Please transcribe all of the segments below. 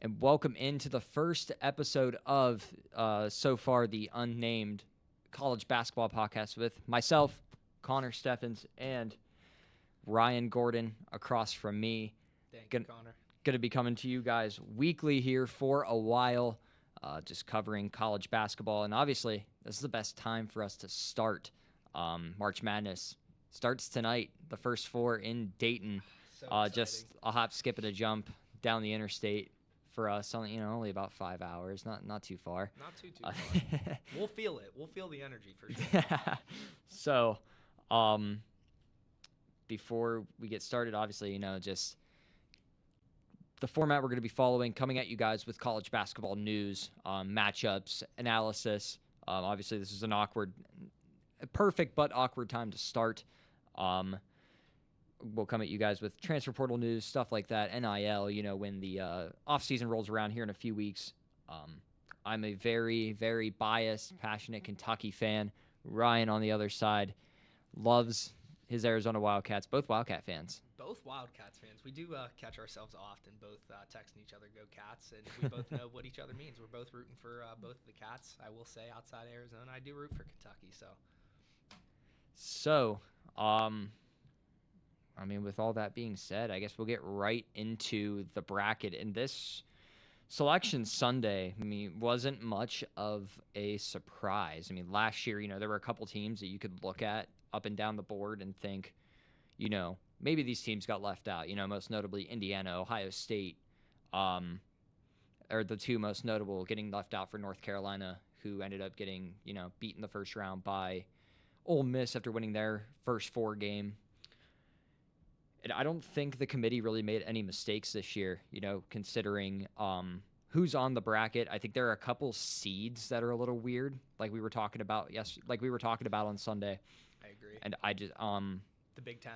and welcome into the first episode of, so far, the unnamed college basketball podcast with myself, Connor Steffens, and Ryan Gordon across from me. Thank you, Connor. Going to be coming to you guys weekly here for a while, just covering college basketball. And obviously, this is the best time for us to start. March Madness starts tonight, the first four in Dayton. So Just a hop, skip, and a jump down the interstate for us. Only about 5 hours, not too far. Not too far. We'll feel it. We'll feel the energy for sure. So, before we get started, obviously, just the format we're going to be following, coming at you guys with college basketball news, matchups, analysis. Obviously, this is a perfect but awkward time to start. We'll come at you guys with transfer portal news, stuff like that, NIL, when the offseason rolls around here in a few weeks. I'm a very, very biased, passionate Kentucky fan. Ryan, on the other side, loves his Arizona Wildcats, both Wildcat fans. Both Wildcats fans. We do catch ourselves often, both texting each other, "Go Cats," and we both know what each other means. We're both rooting for both of the Cats. I will say, outside Arizona, I do root for Kentucky. So, with all that being said, I guess we'll get right into the bracket. And this Selection Sunday, wasn't much of a surprise. Last year, there were a couple teams that you could look at up and down the board and think, maybe these teams got left out. Most notably Indiana, Ohio State, are the two most notable, getting left out for North Carolina, who ended up getting, beaten the first round by Ole Miss after winning their first 4 game. And I don't think the committee really made any mistakes this year, considering who's on the bracket. I think there are a couple seeds that are a little weird, like we were talking about on Sunday. I agree. And I just the Big Ten.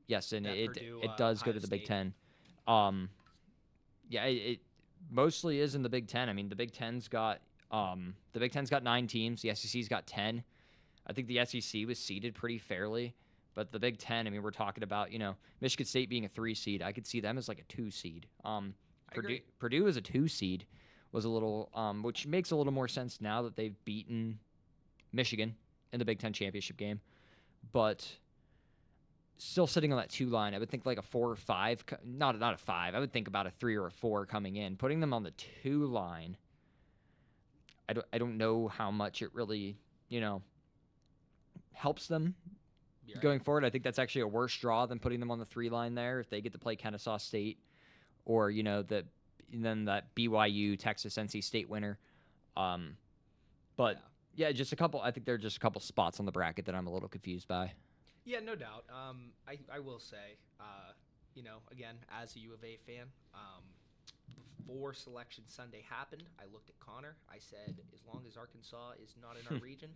Yes, and it Purdue, does go Ohio to the Big State. Ten. It mostly is in the Big Ten. The Big Ten's got 9 teams. The SEC's got 10. I think the SEC was seeded pretty fairly, but the Big Ten, we're talking about Michigan State being a 3 seed. I could see them as like a 2 seed. Purdue as a 2 seed was a little, which makes a little more sense now that they've beaten Michigan in the Big Ten championship game, but still sitting on that 2 line. I would think like a 4 or 5, not a 5. I would think about a 3 or a 4 coming in. Putting them on the 2 line, I don't know how much it really, helps them going forward. I think that's actually a worse draw than putting them on the 3 line there if they get to play Kennesaw State or, then that BYU, Texas, NC State winner. Just a couple. I think there are just a couple spots on the bracket that I'm a little confused by. Yeah, no doubt. I will say, again, as a U of A fan, before Selection Sunday happened, I looked at Connor. I said, as long as Arkansas is not in our region,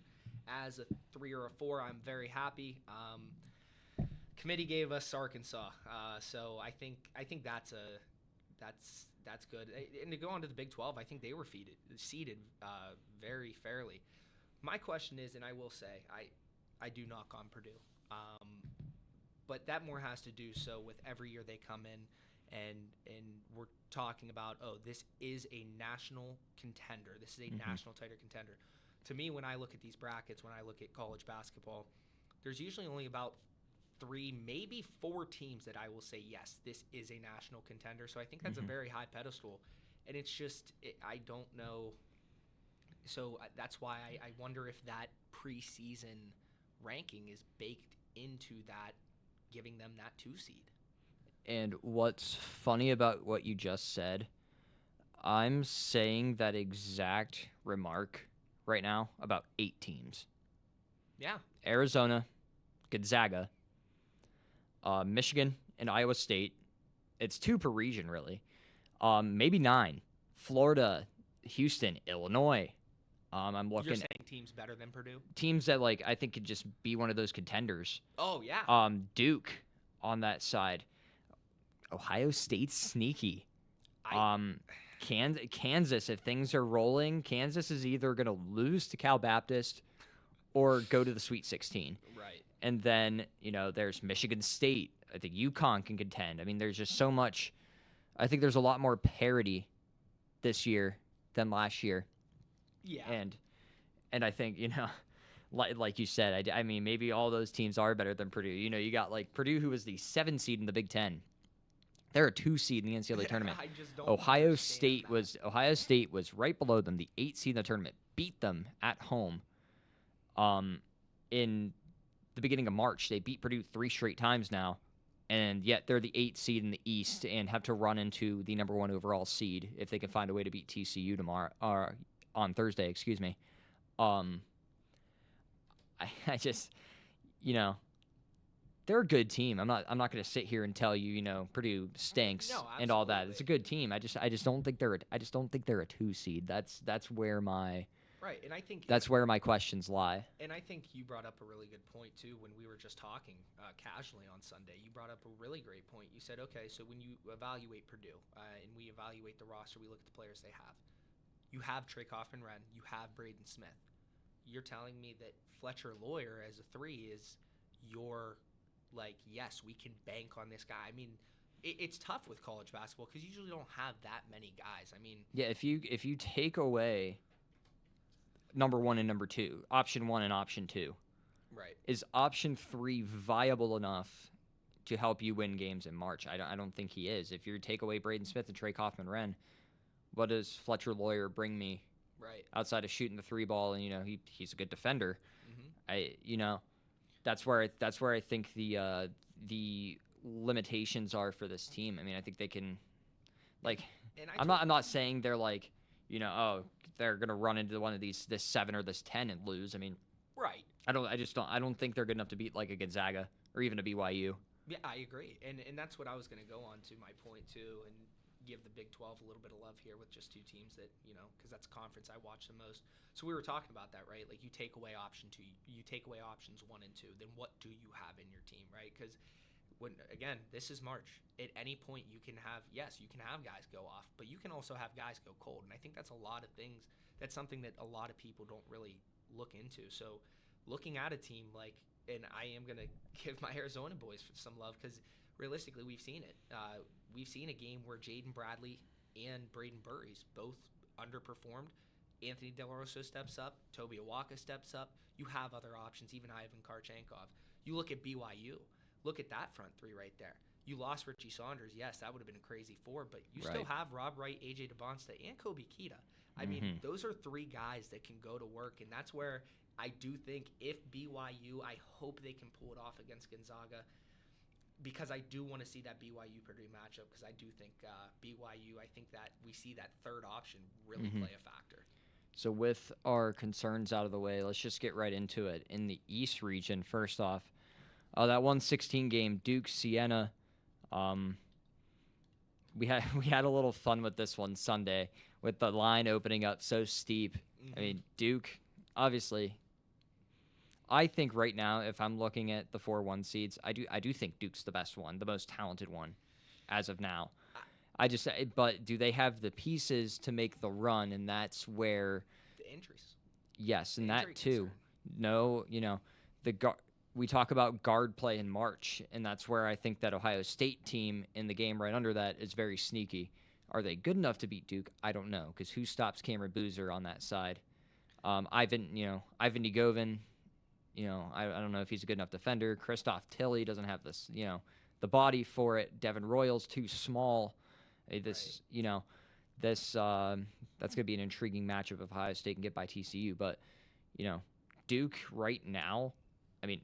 as a 3 or a 4, I'm very happy. Committee gave us Arkansas, so I think that's good. And to go on to the Big 12, I think they were seeded very fairly. My question is, and I will say, I do knock on Purdue, but that more has to do so with every year they come in, and we're talking about, this is a national contender. This is a national title contender. To me, when I look at these brackets, when I look at college basketball, there's usually only about 3, maybe 4 teams that I will say, yes, this is a national contender. So I think that's a very high pedestal. And it's just, I don't know. So that's why I wonder if that preseason ranking is baked into that, giving them that 2 seed. And what's funny about what you just said, I'm saying that exact remark right now about 8 teams. Yeah. Arizona, Gonzaga, Michigan, and Iowa State. It's 2 per region, really. Maybe 9. Florida, Houston, Illinois. I'm looking. You're saying teams better than Purdue? Teams that I think could just be one of those contenders. Oh yeah. Duke on that side. Ohio State's sneaky. Kansas, if things are rolling, Kansas is either going to lose to Cal Baptist or go to the Sweet 16. Right. And then, there's Michigan State. I think UConn can contend. There's just so much. I think there's a lot more parity this year than last year, Yeah. and I think like you said, I mean maybe all those teams are better than Purdue. You got like Purdue, who was the 7 seed in the Big Ten. They're a 2 seed in the NCAA tournament. I just don't Ohio understand State that. was right below them, the 8 seed in the tournament, beat them at home. In the beginning of March, they beat Purdue 3 straight times now, and yet they're the 8 seed in the East and have to run into the number 1 overall seed if they can find a way to beat TCU tomorrow or on Thursday. Excuse me. I just, they're a good team. I'm not going to sit here and tell you, Purdue stinks No, and all that. It's a absolutely. good team. I just don't think they're a 2 seed. That's where my Right, and I think questions lie. And I think you brought up a really good point too when we were just talking casually on Sunday. You brought up a really great point. You said, okay, so when you evaluate Purdue and we evaluate the roster, we look at the players they have. You have Trey Kaufman-Renn, you have Braden Smith. You're telling me that Fletcher Lawyer as a 3 is your, like, yes, we can bank on this guy. I mean, it's tough with college basketball because you usually don't have that many guys. I mean, Yeah, if you take away number 1 and number 2, option 1 and option 2, right. is option 3 viable enough to help you win games in March? I don't think he is. If you take away Braden Smith and Trey Kaufman-Renn, what does Fletcher Lawyer bring me? Right. Outside of shooting the 3 ball, and he's a good defender. Mm-hmm. That's where I think the limitations are for this team. I mean, I think they can, like, I'm not saying they're like, they're gonna run into one of this 7 or this 10 and lose. I mean, right. I don't think they're good enough to beat like a Gonzaga or even a BYU. Yeah, I agree, and that's what I was going to go on to my point too, and give the Big 12 a little bit of love here with just 2 teams that because that's a conference I watch the most. So we were talking about that, right? Like you take away option 2, you take away options 1 and 2, then what do you have in your team, right? Because again, this is March. At any point, you can have guys go off, but you can also have guys go cold, and I think that's a lot of things. That's something that a lot of people don't really look into. So looking at a team like, and I am going to give my Arizona boys some love because realistically, we've seen it. We've seen a game where Jaden Bradley and Braden Burries both underperformed. Anthony Del Rosso steps up. Toby Awaka steps up. You have other options, even Ivan Karchenkov. You look at BYU. Look at that front 3 right there. You lost Richie Saunders. Yes, that would have been a crazy 4, but you still have Rob Wright, AJ Devonsta, and Kobe Kita. I mean, those are 3 guys that can go to work, and that's where I do think if BYU, I hope they can pull it off against Gonzaga, because I do want to see that BYU-Purdue matchup, because I do think BYU, I think that we see that third option really play a factor. So with our concerns out of the way, let's just get right into it. In the East region, first off, that 116 game, Duke-Siena, we had a little fun with this one Sunday with the line opening up so steep. I mean, Duke, obviously, I think right now, if I'm looking at the 4-1 seeds, I do think Duke's the best one, the most talented one, as of now. But do they have the pieces to make the run? And that's where the injuries. Yes, and that too. No, we talk about guard play in March, and that's where I think that Ohio State team in the game right under that is very sneaky. Are they good enough to beat Duke? I don't know, because who stops Cameron Boozer on that side? Ivan Egovin. I don't know if he's a good enough defender. Christoph Tilley doesn't have this, the body for it. Devin Royal's too small. That's going to be an intriguing matchup if Ohio State can get by TCU. But, Duke right now, I mean,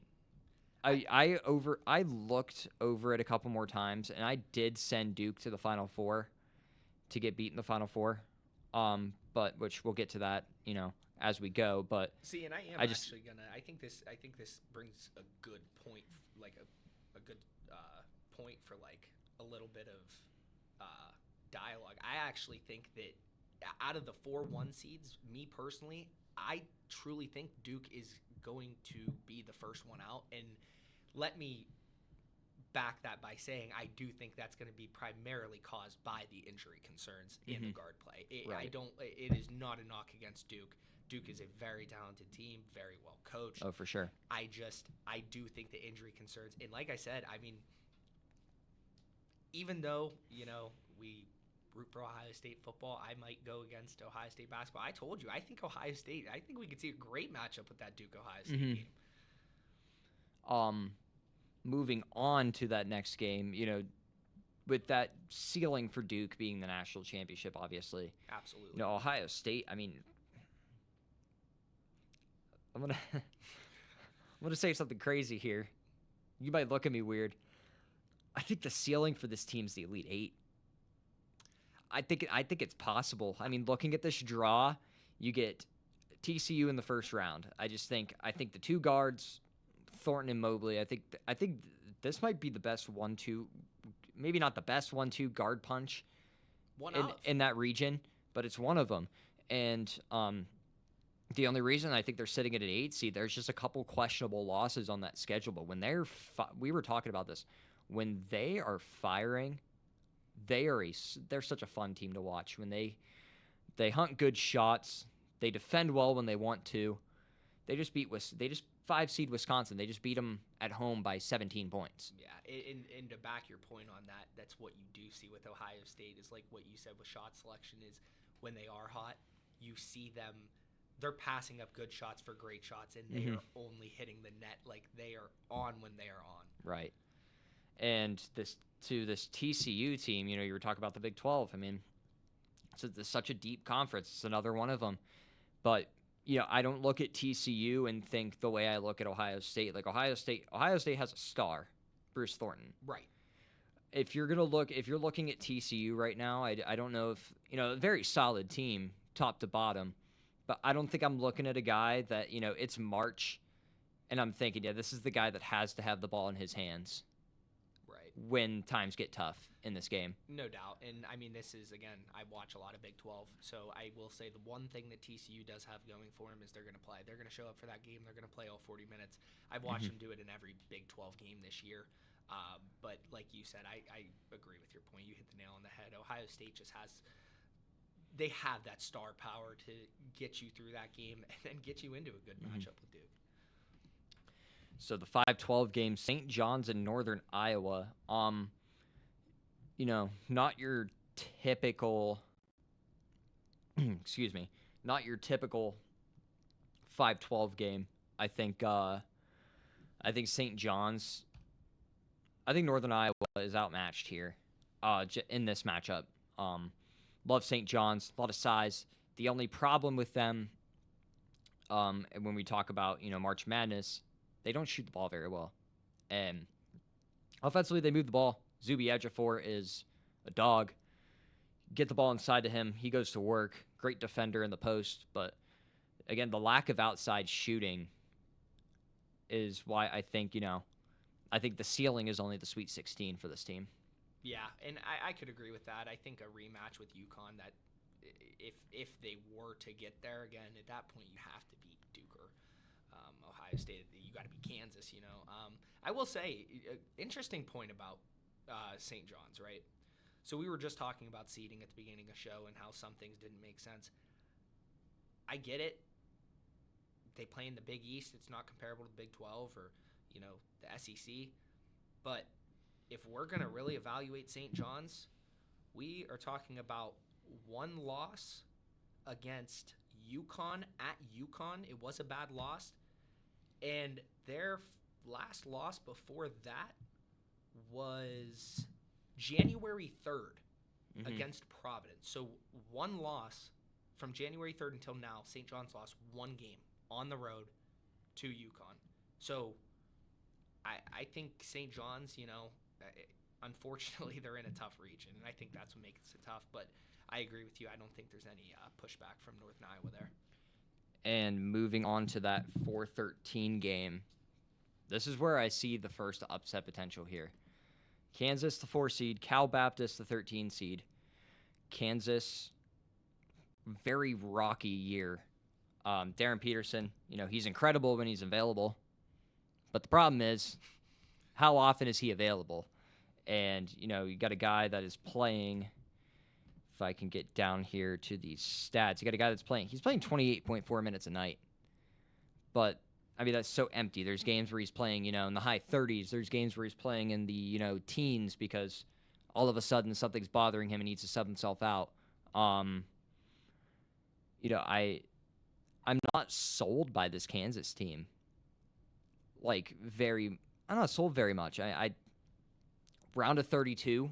I looked over it a couple more times, and I did send Duke to the Final Four to get beat in the Final Four. But which we'll get to that, as we go. But see, and I think this brings a good point, like a good point for like a little bit of dialogue. I actually think that out of the 4-1 seeds, me personally, I truly think Duke is going to be the first one out. And let me back that by saying I do think that's going to be primarily caused by the injury concerns in the guard play. It is not a knock against Duke. Duke is a very talented team, very well coached. Oh, for sure. I do think the injury concerns, and like I said, I mean, even though, we root for Ohio State football, I might go against Ohio State basketball. I told you, I think we could see a great matchup with that Duke-Ohio State game. Moving on to that next game, with that ceiling for Duke being the national championship, obviously. Absolutely. Ohio State, I mean, I'm gonna say something crazy here. You might look at me weird. I think the ceiling for this team's the Elite Eight. I think it's possible. I mean, looking at this draw, you get TCU in the first round. I think the two guards, Thornton and Mobley. I think this might be the best 1-2, maybe not the best 1-2 guard punch in that region, but it's one of them. And the only reason I think they're sitting at an 8 seed, there's just a couple questionable losses on that schedule. But when we were talking about this, when they are firing, they're such a fun team to watch. When they hunt good shots, they defend well when they want to. They just 5 seed Wisconsin. They just beat them at home by 17 points. Yeah, and to back your point on that, that's what you do see with Ohio State is like what you said with shot selection is when they are hot, you see them, they're passing up good shots for great shots, and they are only hitting the net like they are on when they are on. Right. And this TCU team, you were talking about the Big 12. I mean, it's such a deep conference. It's another one of them. But I don't look at TCU and think the way I look at Ohio State. Like Ohio State has a star, Bruce Thornton. Right. If you're looking at TCU right now, I don't know if a very solid team, top to bottom, but I don't think I'm looking at a guy that it's March, and I'm thinking, this is the guy that has to have the ball in his hands. Right. When times get tough in this game. No doubt. And I mean, this is, again, I watch a lot of Big 12, so I will say the one thing that TCU does have going for them is they're going to play. They're going to show up for that game. They're going to play all 40 minutes. I've watched them do it in every Big 12 game this year. But like you said, I agree with your point. You hit the nail on the head. Ohio State just they have that star power to get you through that game and then get you into a good matchup with Duke. So the 5-12 game, St. John's in Northern Iowa. Not your typical not your typical 5-12 game. I think St. John's, I think Northern Iowa is outmatched here in this matchup. Love St. John's, a lot of size. The only problem with them, when we talk about March Madness, they don't shoot the ball very well. And offensively, they move the ball. Zuby Ejiofor is a dog. Get the ball inside to him. He goes to work. Great defender in the post. But, again, the lack of outside shooting is why I think, I think the ceiling is only the Sweet 16 for this team. Yeah, and I could agree with that. I think a rematch with UConn, that if they were to get there again, at that point you have to beat Duke or Ohio State. You got to beat Kansas. I will say, interesting point about St. John's, right? So we were just talking about seeding at the beginning of the show and how some things didn't make sense. I get it. They play in the Big East. It's not comparable to the Big 12 or the SEC, but if we're going to really evaluate St. John's, we are talking about one loss against UConn at UConn. It was a bad loss. And their last loss before that was January 3rd against Providence. So one loss from January 3rd until now, St. John's lost one game on the road to UConn. So I think St. John's, unfortunately, they're in a tough region, and I think that's what makes it tough. But I agree with you. I don't think there's any pushback from Northern Iowa there. And moving on to that 4-13 game, this is where I see the first upset potential here. Kansas, the 4 seed, Cal Baptist, the 13 seed. Kansas, very rocky year. Darren Peterson, he's incredible when he's available. But the problem is, how often is he available? And, you got a guy that is playing, if I can get down here to these stats, you got a guy he's playing 28.4 minutes a night. But, I mean, that's so empty. There's games where he's playing, in the high 30s. There's games where he's playing in the, teens because all of a sudden something's bothering him and needs to sub himself out. You know, I'm not sold by this Kansas team. Like I'm not sold very much. I round of 32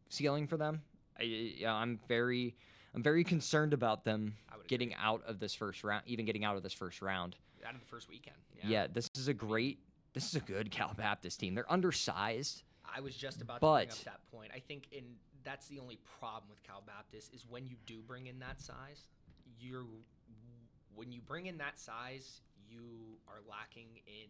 ceiling for them. I'm very concerned about them getting out of this first round, even getting out of this first round. Out of the first weekend. Yeah, this is a good Cal Baptist team. They're undersized. I was just about to bring up that point. I think that's the only problem with Cal Baptist is when you do bring in that size, when you bring in that size, you are lacking in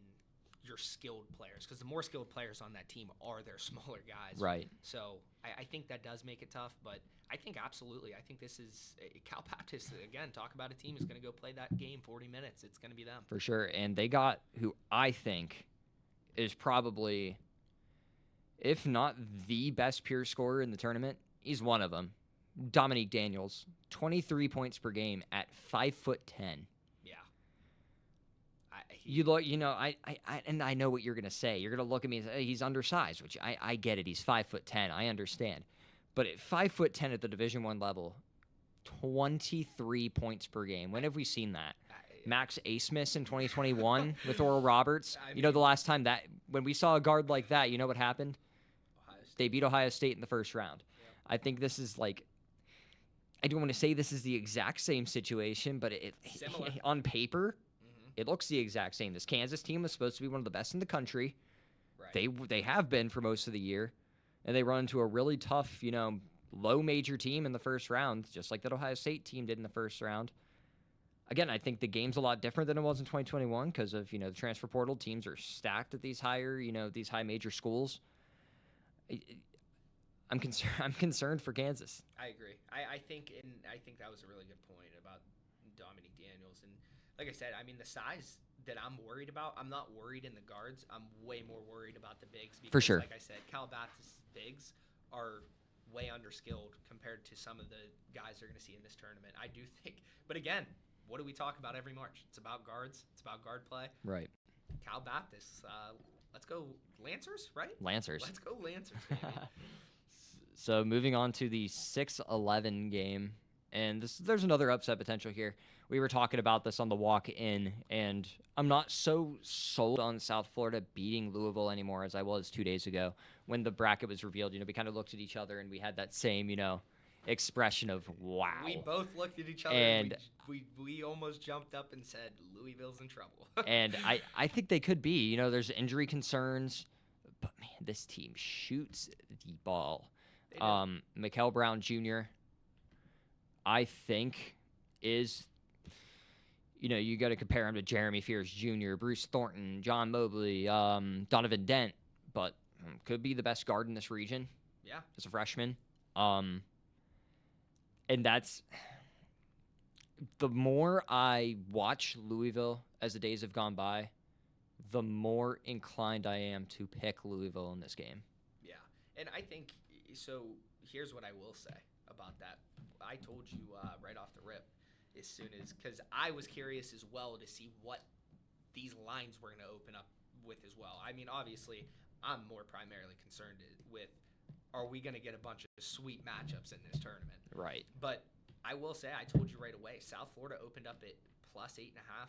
your skilled players because the more skilled players on that team are their smaller guys. Right. So I think that does make it tough, but I think absolutely. I think this is Cal Baptist, again, talk about a team who's going to go play that game 40 minutes. It's going to be them. For sure. And they got who I think is probably, if not the best pure scorer in the tournament, he's one of them. Dominique Daniels, 23 points per game at 5'10". Yeah. I know what you're gonna say. You're gonna look at me and say, hey, he's undersized, which I get it. He's 5'10". I understand, but at 5'10" at the Division I level, 23 points per game. When have we seen that? Max Asmus in 2021 with Oral Roberts. The last time when we saw a guard like that, you know what happened? They beat Ohio State in the first round. Yep. I think this is I don't want to say this is the exact same situation, but on paper, it looks the exact same. This Kansas team was supposed to be one of the best in the country. Right. They have been for most of the year, and they run into a really tough, low major team in the first round, just like that Ohio State team did in the first round. Again, I think the game's a lot different than it was in 2021 because of, the transfer portal. Teams are stacked at these these high major schools. I'm concerned for Kansas. I agree. I think that was a really good point about Dominique Daniels. And like I said, the size that I'm worried about, I'm not worried in the guards. I'm way more worried about the bigs. Because, for sure. Like I said, Cal Baptist bigs are way underskilled compared to some of the guys they're going to see in this tournament. I do think. But again, what do we talk about every March? It's about guards. It's about guard play. Right. Cal Baptist. Let's go Lancers, right? Lancers. Let's go Lancers, baby. So moving on to the 6-11 game, and there's another upset potential here. We were talking about this on the walk-in, and I'm not so sold on South Florida beating Louisville anymore as I was 2 days ago when the bracket was revealed. We kind of looked at each other, and we had that same, expression of wow. We both looked at each other, and we almost jumped up and said, Louisville's in trouble. And I think they could be. there's injury concerns, but, man, this team shoots the ball. Mikael Brown Jr., I think, is, you got to compare him to Jeremy Fears Jr., Bruce Thornton, John Mobley, Donovan Dent, but could be the best guard in this region. Yeah. As a freshman. And that's the more I watch Louisville as the days have gone by, the more inclined I am to pick Louisville in this game. Yeah. And I think, so here's what I will say about that. I told you right off the rip as soon as, because I was curious as well to see what these lines were going to open up with as well. Obviously, I'm more primarily concerned with, are we going to get a bunch of sweet matchups in this tournament? Right. But I will say, I told you right away, South Florida opened up at +8.5,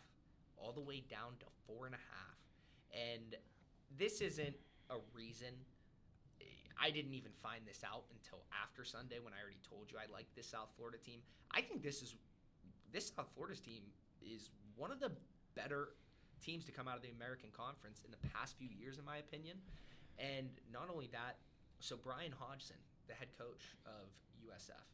all the way down to 4.5. And this isn't a reason. I didn't even find this out until after Sunday when I already told you I like this South Florida team. I think this South Florida's team is one of the better teams to come out of the American Conference in the past few years, in my opinion. And not only that, so Brian Hodgson, the head coach of USF,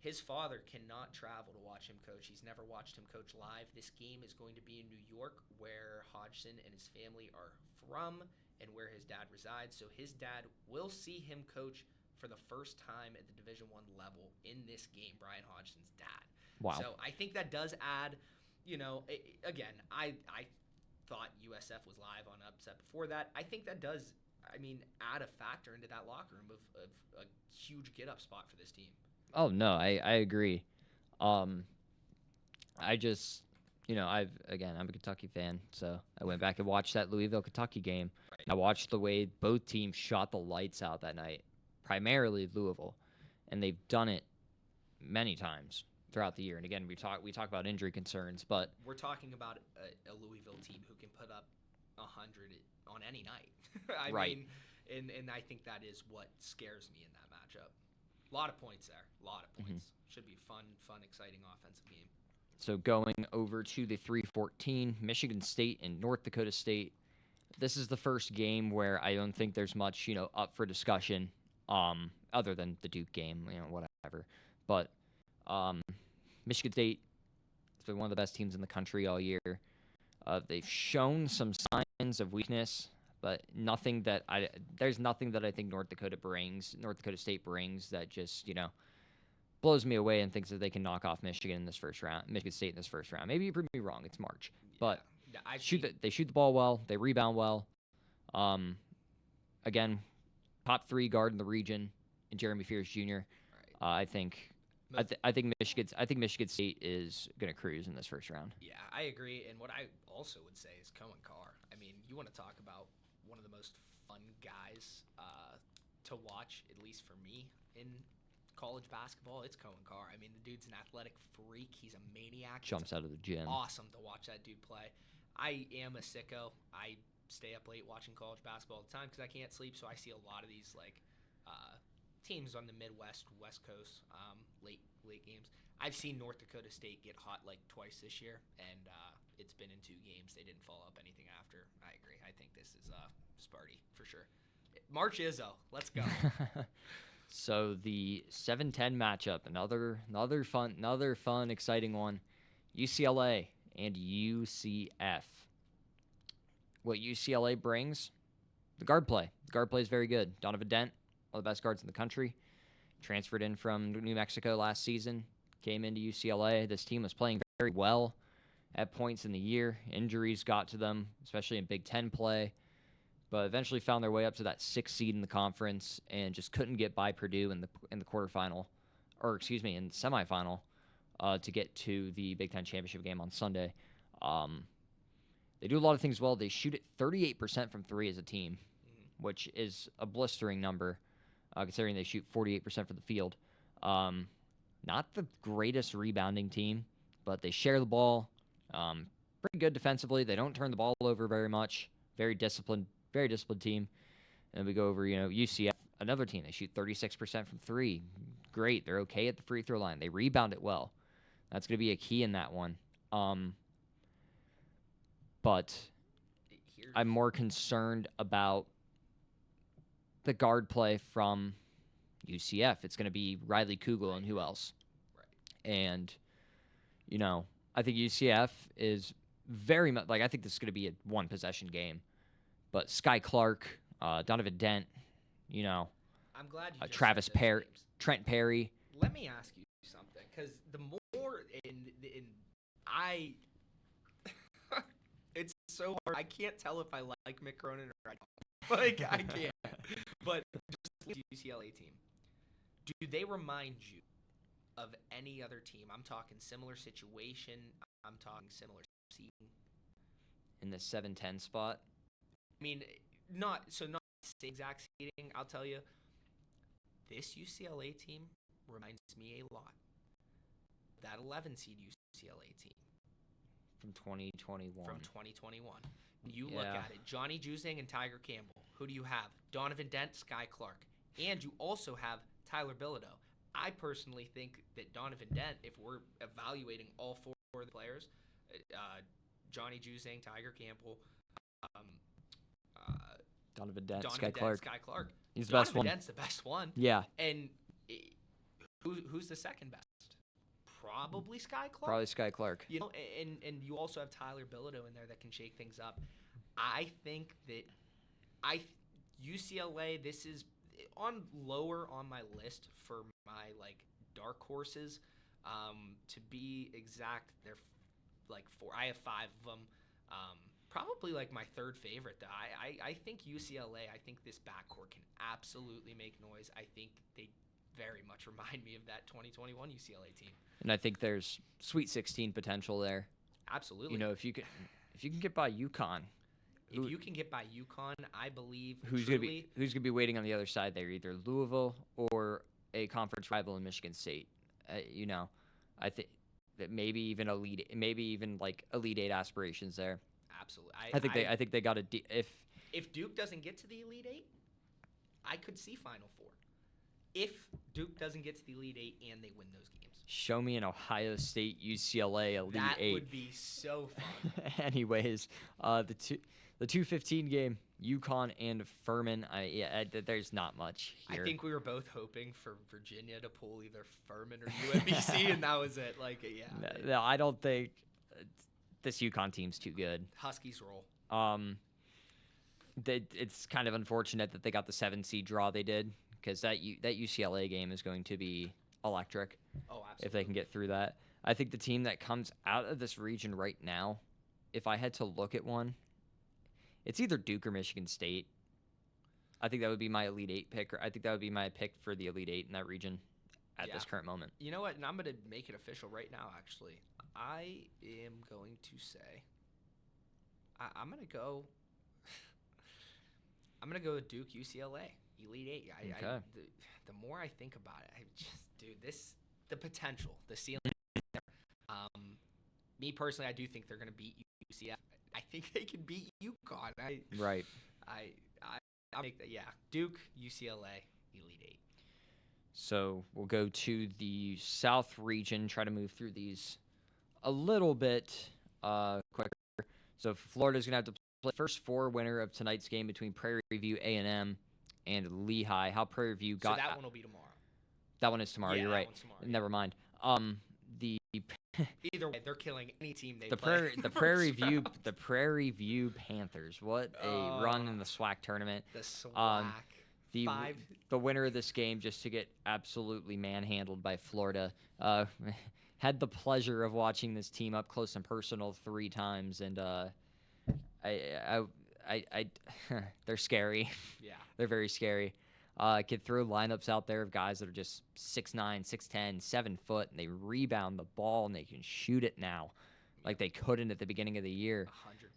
his father cannot travel to watch him coach. He's never watched him coach live. This game is going to be in New York, where Hodgson and his family are from and where his dad resides. So his dad will see him coach for the first time at the Division I level in this game, Brian Hodgson's dad. Wow. So I think that does add, again, I thought USF was live on upset before that. I think that does, add a factor into that locker room of a huge get-up spot for this team. Oh, no, I agree. I just, I'm a Kentucky fan, so I went back and watched that Louisville-Kentucky game. Right. I watched the way both teams shot the lights out that night. primarily Louisville, and they've done it many times throughout the year. And again, we talk about injury concerns, but we're talking about a Louisville team who can put up 100 on any night. I Right. mean, and I think that is what scares me in that matchup. A lot of points there. A lot of points. Should be a fun, exciting offensive game. So going over to the 314, Michigan State and North Dakota State. This is the first game where I don't think there's much, up for discussion, other than the Duke game, whatever. But Michigan State has been one of the best teams in the country all year. They've shown some signs of weakness, but there's nothing that I think North Dakota State brings that just, blows me away and thinks that they can knock off Michigan State in this first round. Maybe you prove me wrong. It's March. But they shoot the ball well. They rebound well. Again, top 3 guard in the region in Jeremy Fears Jr. Right. I think Michigan State is going to cruise in this first round. Yeah, I agree. And what I also would say is Cohen Carr. I mean, you want to talk about one of the most fun guys to watch, at least for me, in college basketball. It's Cohen Carr. I mean, the dude's an athletic freak. He's a maniac. Jumps out of the gym. Awesome to watch that dude play. I am a sicko. I stay up late watching college basketball all the time because I can't sleep, so I see a lot of these teams on the Midwest, West Coast, late games. I've seen North Dakota State get hot like twice this year, and it's been in 2 games. They didn't follow up anything after. I agree. I think this is Sparty for sure. March Izzo. Let's go. So the 7-10 matchup, another fun, exciting one. UCLA and UCF. What UCLA brings, the guard play. The guard play is very good. Donovan Dent, one of the best guards in the country. Transferred in from New Mexico last season. Came into UCLA. This team was playing very well at points in the year. Injuries got to them, especially in Big Ten play. But eventually found their way up to that 6th seed in the conference and just couldn't get by Purdue in the quarterfinal, in the semifinal, to get to the Big Ten championship game on Sunday. They do a lot of things well. They shoot it 38% from 3 as a team, which is a blistering number, considering they shoot 48% from the field. Not the greatest rebounding team, but they share the ball. Pretty good defensively. They don't turn the ball over very much. Very disciplined team. And we go over, UCF, another team. They shoot 36% from 3. Great. They're okay at the free throw line. They rebound it well. That's going to be a key in that one. But I'm more concerned about the guard play from UCF. It's going to be Riley Kugel and who else? Right. And, I think UCF is very much, I think this is going to be a 1-possession game. But Sky Clark, Donovan Dent, I'm glad you Travis Perry, Trent Perry. Let me ask you something, because the more it's so hard. I can't tell if I like Mick Cronin or I don't. I can't. But just the UCLA team, do they remind you of any other team? I'm talking similar situation. I'm talking similar seating. In the 7-10 spot? I mean, not the exact seating. I'll tell you, this UCLA team reminds me a lot of that 11 seed UCLA team from 2021. When you look at it, Johnny Juzang and Tiger Campbell. Who do you have? Donovan Dent, Sky Clark, and you also have Tyler Bilodeau. I personally think that Donovan Dent, if we're evaluating all 4 of the players, Johnny Juzang, Tiger Campbell, Donovan Dent, Sky Clark. He's the Donovan best one. Dent's the best one. Yeah. And who's the second best? Probably Sky Clark. Probably Sky Clark. And you also have Tyler Bilodeau in there that can shake things up. I think that UCLA, this is lower on my list for my dark horses. To be exact, they're 4. I have 5 of them. Probably my 3rd favorite. I think UCLA. I think this backcourt can absolutely make noise. I think they very much remind me of that 2021 UCLA team. And I think there's Sweet 16 potential there. Absolutely. If you can get by UConn, If you can get by UConn, I believe who's gonna be waiting on the other side there? Either Louisville or a conference rival in Michigan State. I think that maybe even like Elite Eight aspirations there. Absolutely. I think they got if Duke doesn't get to the Elite Eight, I could see Final Four. If Duke doesn't get to the Elite Eight and they win those games. Show me an Ohio State UCLA Elite Eight. That would be so fun. Anyways, the 2:15 game, UConn and Furman. There's not much here. I think we were both hoping for Virginia to pull either Furman or UMBC, and that was it. No, I don't think this UConn team's too good. Huskies roll. It's kind of unfortunate that they got the 7 seed draw they did, because that UCLA game is going to be electric. Oh, absolutely. If they can get through that. I think the team that comes out of this region right now, if I had to look at one, it's either Duke or Michigan State. I think that would be my Elite Eight pick. I think that would be my pick for the Elite Eight in that region at this current moment. You know what? And I'm going to make it official right now, actually. I am going to say I'm going to go with Duke, UCLA, Elite Eight. Okay. The more I think about it, the potential, the ceiling. Me personally, I do think they're going to beat UCF. I think they can beat UConn. Right. I'll make that. Yeah, Duke, UCLA, Elite Eight. So we'll go to the South region. Try to move through these a little bit quicker. So Florida's going to have to play the first 4 winner of tonight's game between Prairie View A&M and Lehigh. How Prairie View got... So that one will be tomorrow. That one is tomorrow. Yeah, you're right. Tomorrow, Never mind. Either way, they're killing any team they play. The Prairie View Panthers. What a run in the SWAC tournament. The SWAC. The winner of this game, just to get absolutely manhandled by Florida, had the pleasure of watching this team up close and personal 3 times, and they're scary. Yeah, they're very scary. Could throw lineups out there of guys that are just 6'9", 6'10", 7 foot, and they rebound the ball and they can shoot it now, like they couldn't at the beginning of the year.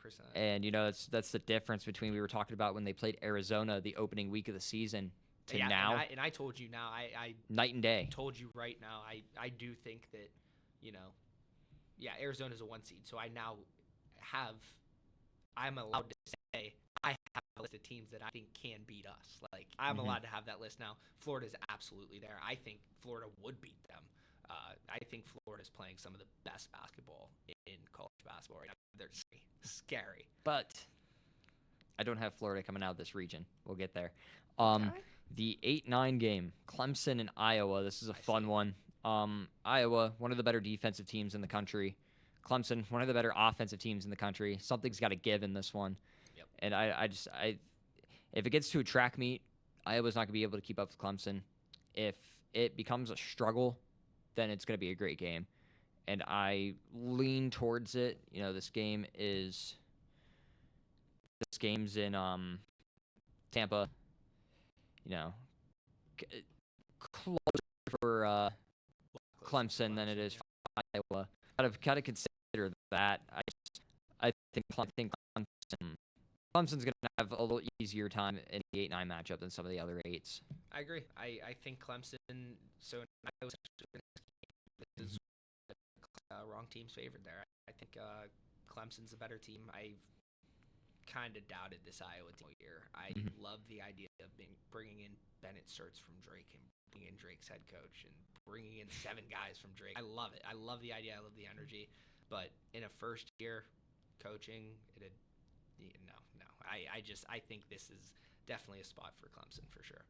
100%. And that's the difference between we were talking about when they played Arizona the opening week of the season to now. And I told you now, I night and day. Told you right now, I do think that, Arizona's a 1 seed, so I'm allowed to say I have a list of teams that I think can beat us. Like, I'm allowed to have that list now. Florida's absolutely there. I think Florida would beat them. I think Florida's playing some of the best basketball in college basketball right now. They're scary. But I don't have Florida coming out of this region. We'll get there. Okay. The 8-9 game, Clemson and Iowa. This is a fun one. Iowa, one of the better defensive teams in the country. Clemson, one of the better offensive teams in the country. Something's got to give in this one. Yep. And if it gets to a track meet, Iowa's not going to be able to keep up with Clemson. If it becomes a struggle, then it's going to be a great game. And I lean towards it. This game's in Tampa. Closer for Clemson than it is for Iowa. Got to consider that. I think Clemson's going to have a little easier time in the 8-9 matchup than some of the other 8s. I agree. I think Clemson. So this is wrong team's favored there. I think Clemson's a better team. I kind of doubted this Iowa team all year. I love the idea of bringing in Bennett Certs from Drake and bringing in Drake's head coach and bringing in 7 guys from Drake. I love it. I love the idea. I love the energy. But in a first year coaching, no. I think this is definitely a spot for Clemson for sure.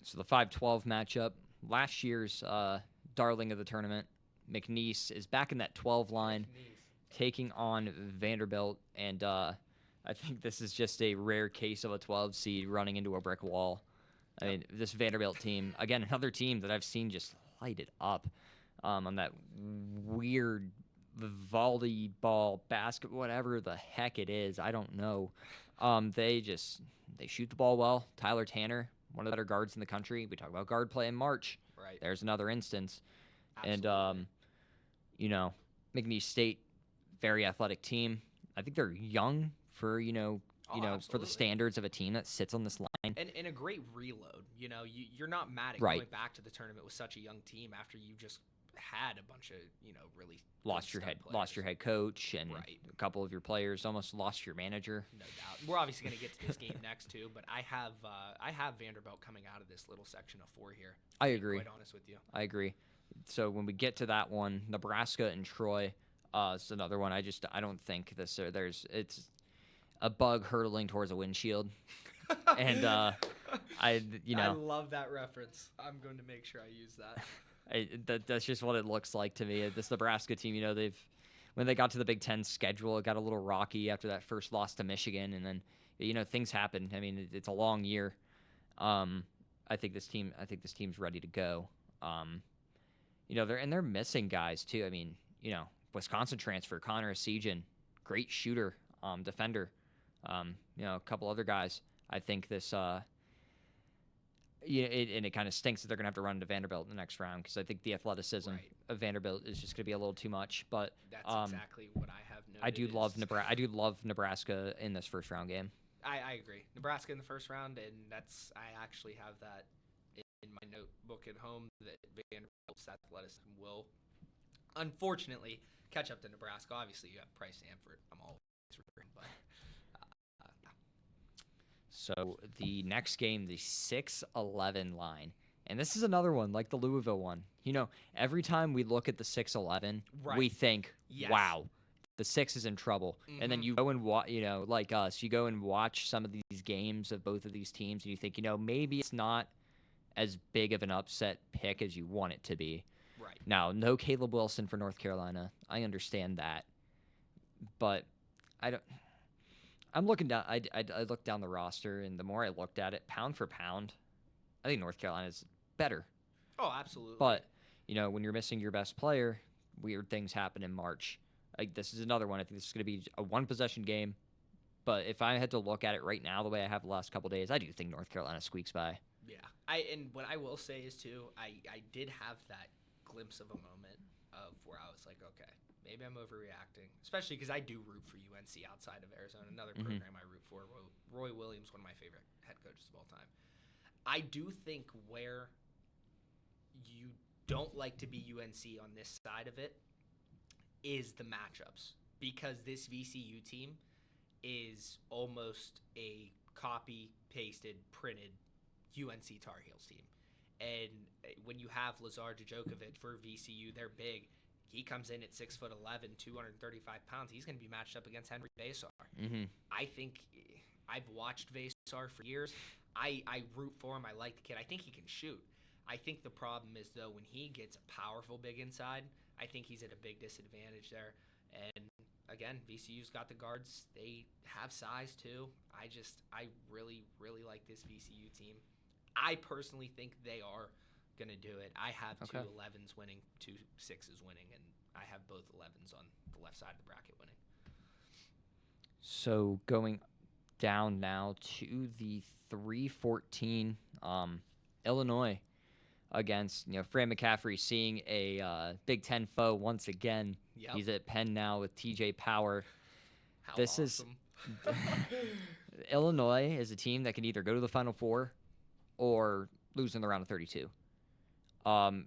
So the 5-12 matchup, last year's darling of the tournament, McNeese is back in that 12 line, taking on Vanderbilt, and I think this is just a rare case of a 12 seed running into a brick wall. I mean, this Vanderbilt team, again, another team that I've seen just light it up on that weird volleyball, basket, whatever the heck it is. I don't know. They shoot the ball well. Tyler Tanner, one of the better guards in the country. We talk about guard play in March. Right. There's another instance. Absolutely. And, McNeese State, very athletic team. I think they're young for Oh, for the absolutely. standards of a team that sits on this line. And a great reload. You're not mad at Right. going back to the tournament with such a young team after you just had a bunch of really Lost your head coach and Right. a couple of your players, almost lost your manager. No doubt. We're obviously going to get to this game next too, but I have Vanderbilt coming out of this little section of 4 here. I To be agree. quite honest with you. I agree. So when we get to that one, Nebraska and Troy, it's another one. I don't think it's a bug hurtling towards a windshield, and I love that reference. I'm going to make sure I use that. that's just what it looks like to me. This Nebraska team, when they got to the Big Ten schedule, it got a little rocky after that first loss to Michigan, and then things happen. I mean, it's a long year. I think this team's ready to go. They're missing guys too. I mean, Wisconsin transfer Connor Esijan, great shooter, defender. A couple other guys. I think this. It kind of stinks that they're gonna have to run into Vanderbilt in the next round because I think the athleticism of Vanderbilt is just gonna be a little too much. But that's exactly what I have noted. I do love Nebraska in this first round game. I agree. Nebraska in the first round, and I actually have that in my notebook at home that Vanderbilt's athleticism will, unfortunately, catch up to Nebraska. Obviously, you have Price Sanford. I'm always rooting, but. So the next game, the 6-11 line. And this is another one, like the Louisville one. Every time we look at the 6-11, we think, wow, the 6 is in trouble. Mm-hmm. And then you go and watch, like us, you go and watch some of these games of both of these teams, and you think, maybe it's not as big of an upset pick as you want it to be. Right. Now, no Caleb Wilson for North Carolina. I understand that. But I'm looking down. I looked down the roster, and the more I looked at it, pound for pound, I think North Carolina's better. Oh, absolutely. But when you're missing your best player, weird things happen in March. This is another one. I think this is going to be a one-possession game. But if I had to look at it right now, the way I have the last couple of days, I do think North Carolina squeaks by. Yeah, and what I will say is too, I did have that glimpse of a moment of where I was like, okay, maybe I'm overreacting, especially because I do root for UNC outside of Arizona, another program I root for. Roy Williams, one of my favorite head coaches of all time. I do think where you don't like to be UNC on this side of it is the matchups, because this VCU team is almost a copy-pasted, printed UNC Tar Heels team. And when you have Lazar Djokovic for VCU, they're big. He comes in at 6'11", 235 pounds. He's going to be matched up against Henry Vasar. Mm-hmm. I think I've watched Vasar for years. I root for him. I like the kid. I think he can shoot. I think the problem is, though, when he gets a powerful big inside, I think he's at a big disadvantage there. And, again, VCU's got the guards. They have size, too. I really, really like this VCU team. I personally think they are going to do it. I have two 11s winning, 2 6s winning, and I have both 11s on the left side of the bracket winning. So going down now to the 3-14, Illinois against Fran McCaffrey, seeing a Big Ten foe once again. Yep. He's at Penn now with TJ Power. How awesome. Illinois is a team that can either go to the Final Four or lose in the round of 32.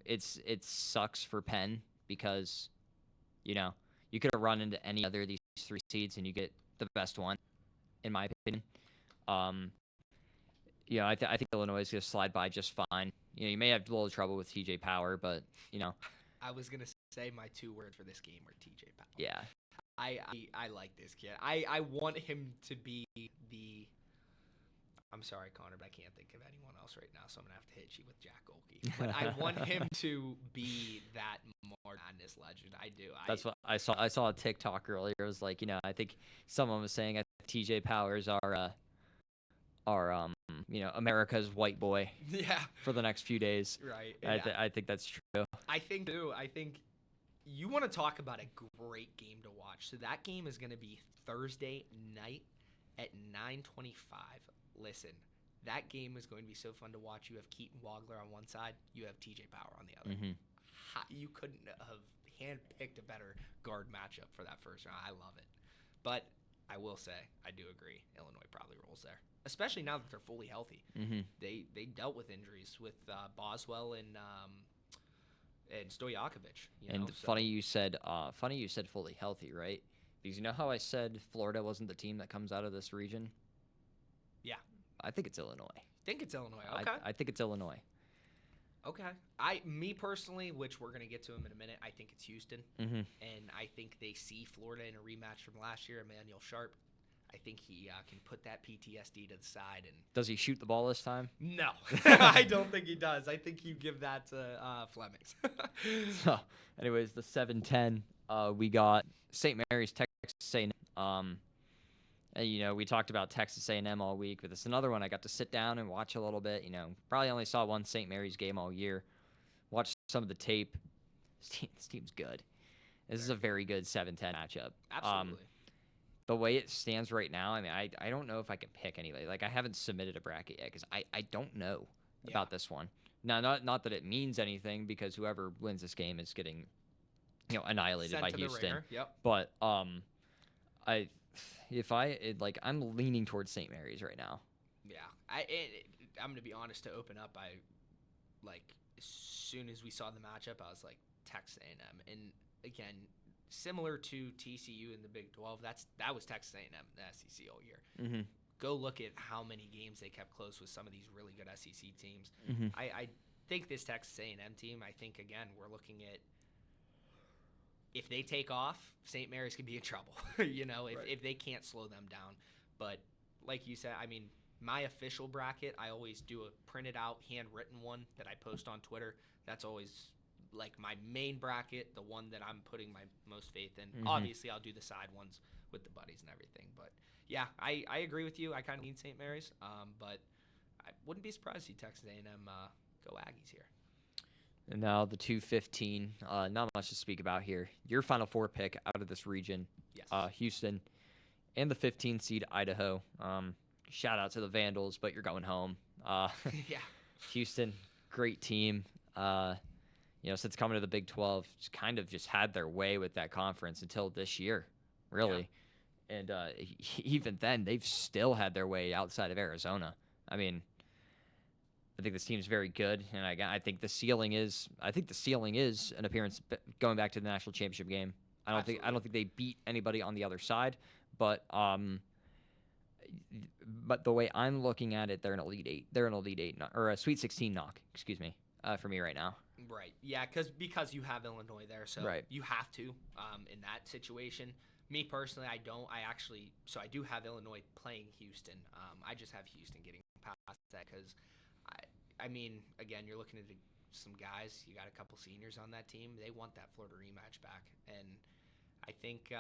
It sucks for Penn because, you could have run into any other of these 3 seeds and you get the best one, in my opinion. I think Illinois is going to slide by just fine. You may have a little trouble with TJ Power, but, I was going to say my 2 words for this game were TJ Power. Yeah. I like this kid. I want him to be the... I'm sorry, Connor, but I can't think of anyone else right now, so I'm going to have to hit you with Jack Golke. But I want him to be that March Madness legend. I do. That's what I saw. I saw a TikTok earlier. It was like, I think someone was saying TJ Powers are America's white boy. Yeah. For the next few days. Right. I think that's true. I think you want to talk about a great game to watch. So that game is going to be Thursday night at 9:25. Listen, that game is going to be so fun to watch. You have Keaton Wagler on one side. You have TJ Power on the other. Mm-hmm. You couldn't have handpicked a better guard matchup for that first round. I love it. But I will say, I do agree. Illinois probably rolls there, especially now that they're fully healthy. Mm-hmm. They dealt with injuries with Boswell and Stojakovic. Funny you said fully healthy, right? Because you know how I said Florida wasn't the team that comes out of this region? Yeah. I think it's Illinois. Think it's Illinois. Okay. I think it's Illinois. Okay. Me personally, which we're gonna get to him in a minute, I think it's Houston, Mm-hmm. and I think they see Florida in a rematch from last year. Emmanuel Sharp, I think he can put that PTSD to the side. And Does he shoot the ball this time? no, I don't think he does. I think you give that to Flemings. So, anyways, the 7-10, we got St. Mary's, Texas A&M. And, we talked about Texas A&M all week, but it's another one I got to sit down and watch a little bit. Probably only saw one St. Mary's game all year. Watched some of the tape. This team's good. This is a very good 7-10 matchup. Absolutely. The way it stands right now, I don't know if I can pick anybody. Like, I haven't submitted a bracket yet because I don't know about this one. Now, not that it means anything, because whoever wins this game is getting, annihilated Sent by to the Houston. ringer. Yep. But I'm leaning towards St. Mary's right now. Yeah, I'm gonna be honest. To open up, as soon as we saw the matchup, I was like Texas A&M, and again, similar to TCU in the Big 12, that was Texas A&M in the SEC all year. Mm-hmm. Go look at how many games they kept close with some of these really good SEC teams. Mm-hmm. I think this Texas A&M team. I think again we're looking at. If they take off, St. Mary's could be in trouble, if they can't slow them down. But like you said, my official bracket, I always do a printed out, handwritten one that I post on Twitter. That's always like my main bracket, the one that I'm putting my most faith in. Mm-hmm. Obviously, I'll do the side ones with the buddies and everything. But yeah, I agree with you. I kind of lean St. Mary's, but I wouldn't be surprised to see Texas A&M go Aggies here. And now the 2-15, not much to speak about here. Your Final Four pick out of this region, Yes. Houston, and the 15 seed Idaho. Shout out to the Vandals, but you're going home. Yeah. Houston, great team. Since coming to the Big 12, kind of just had their way with that conference until this year, really. Yeah. And even then, they've still had their way outside of Arizona. I think this team's very good, and I think the ceiling is an appearance going back to the national championship game. I don't think they beat anybody on the other side, but the way I'm looking at it, they're an Elite Eight. They're an Elite Eight or a Sweet 16 knock. Excuse me, for me right now. Right. Yeah, because you have Illinois there, so right. You have to in that situation. Me personally, I don't. So I do have Illinois playing Houston. I just have Houston getting past that because. Again, you're looking at some guys. You got a couple seniors on that team. They want that Florida rematch back, and I think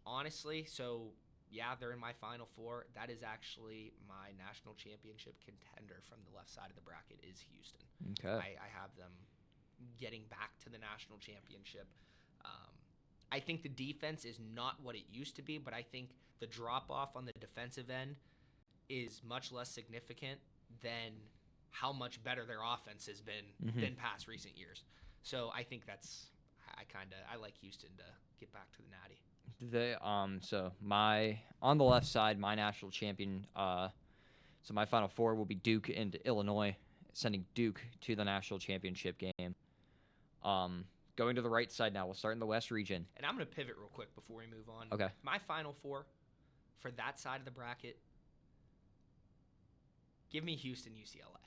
honestly, so yeah, they're in my Final Four. That is actually my national championship contender from the left side of the bracket is Houston. Okay, I have them getting back to the national championship. I think the defense is not what it used to be, but I think the drop off on the defensive end is much less significant than how much better their offense has been than past recent years. So I think I like Houston to get back to the Natty. So on the left side, my national champion, so my Final Four will be Duke and Illinois, sending Duke to the national championship game. Going to the right side now, we'll start in the West region. And I'm going to pivot real quick before we move on. Okay. My Final Four for that side of the bracket, give me Houston, UCLA.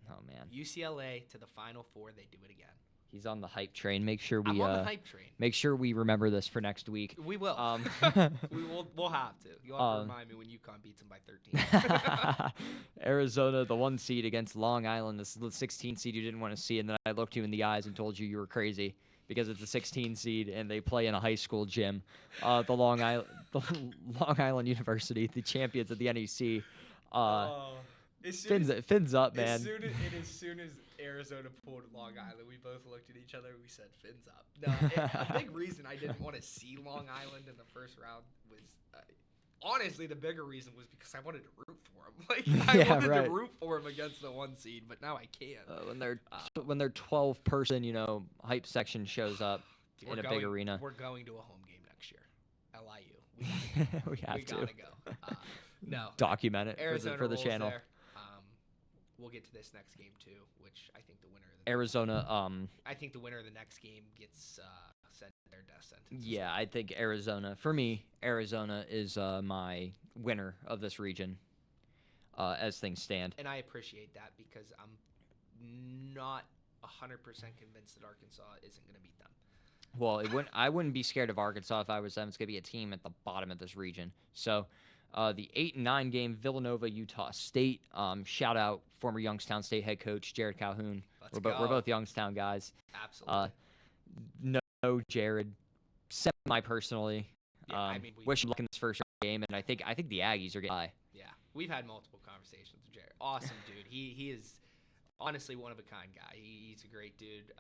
Oh, man. UCLA to the Final Four, they do it again. He's on the hype train. Make sure we I'm on the hype train. Make sure we remember this for next week. We will. We'll have to. You'll have to remind me when UConn beats them by 13. Arizona, the 1 seed against Long Island, the 16 seed you didn't want to see, and then I looked you in the eyes and told you were crazy because it's a 16 seed and they play in a high school gym. The Long Island University, the champions of the NEC. Fins up, man. As soon as Arizona pulled Long Island, we both looked at each other and we said, fins up. No, a big reason I didn't want to see Long Island in the first round was, honestly, the bigger reason was because I wanted to root for them. I wanted to root for them against the 1 seed, but now I can't. When their 12-person, hype section shows up in a big arena. We're going to a home game next year. LIU. We have we to gotta go. No, document it Arizona for the rolls channel. there. We'll get to this next game too, which I think the winner of the Arizona. I think the winner of the next game gets sent their death sentence. Yeah, I think Arizona. For me, Arizona is my winner of this region, as things stand. And I appreciate that because I'm not 100% convinced that Arkansas isn't going to beat them. Well, I wouldn't be scared of Arkansas if I was them. It's going to be a team at the bottom of this region. So, the 8 and 9 game, Villanova, Utah State. Shout out former Youngstown State head coach Jared Calhoun. We're both Youngstown guys. Absolutely. No Jared, semi personally. Yeah, I mean, wish him luck in this first game, and I think the Aggies are getting by. Yeah, we've had multiple conversations with Jared. Awesome dude. He is honestly one of a kind guy. He's a great dude.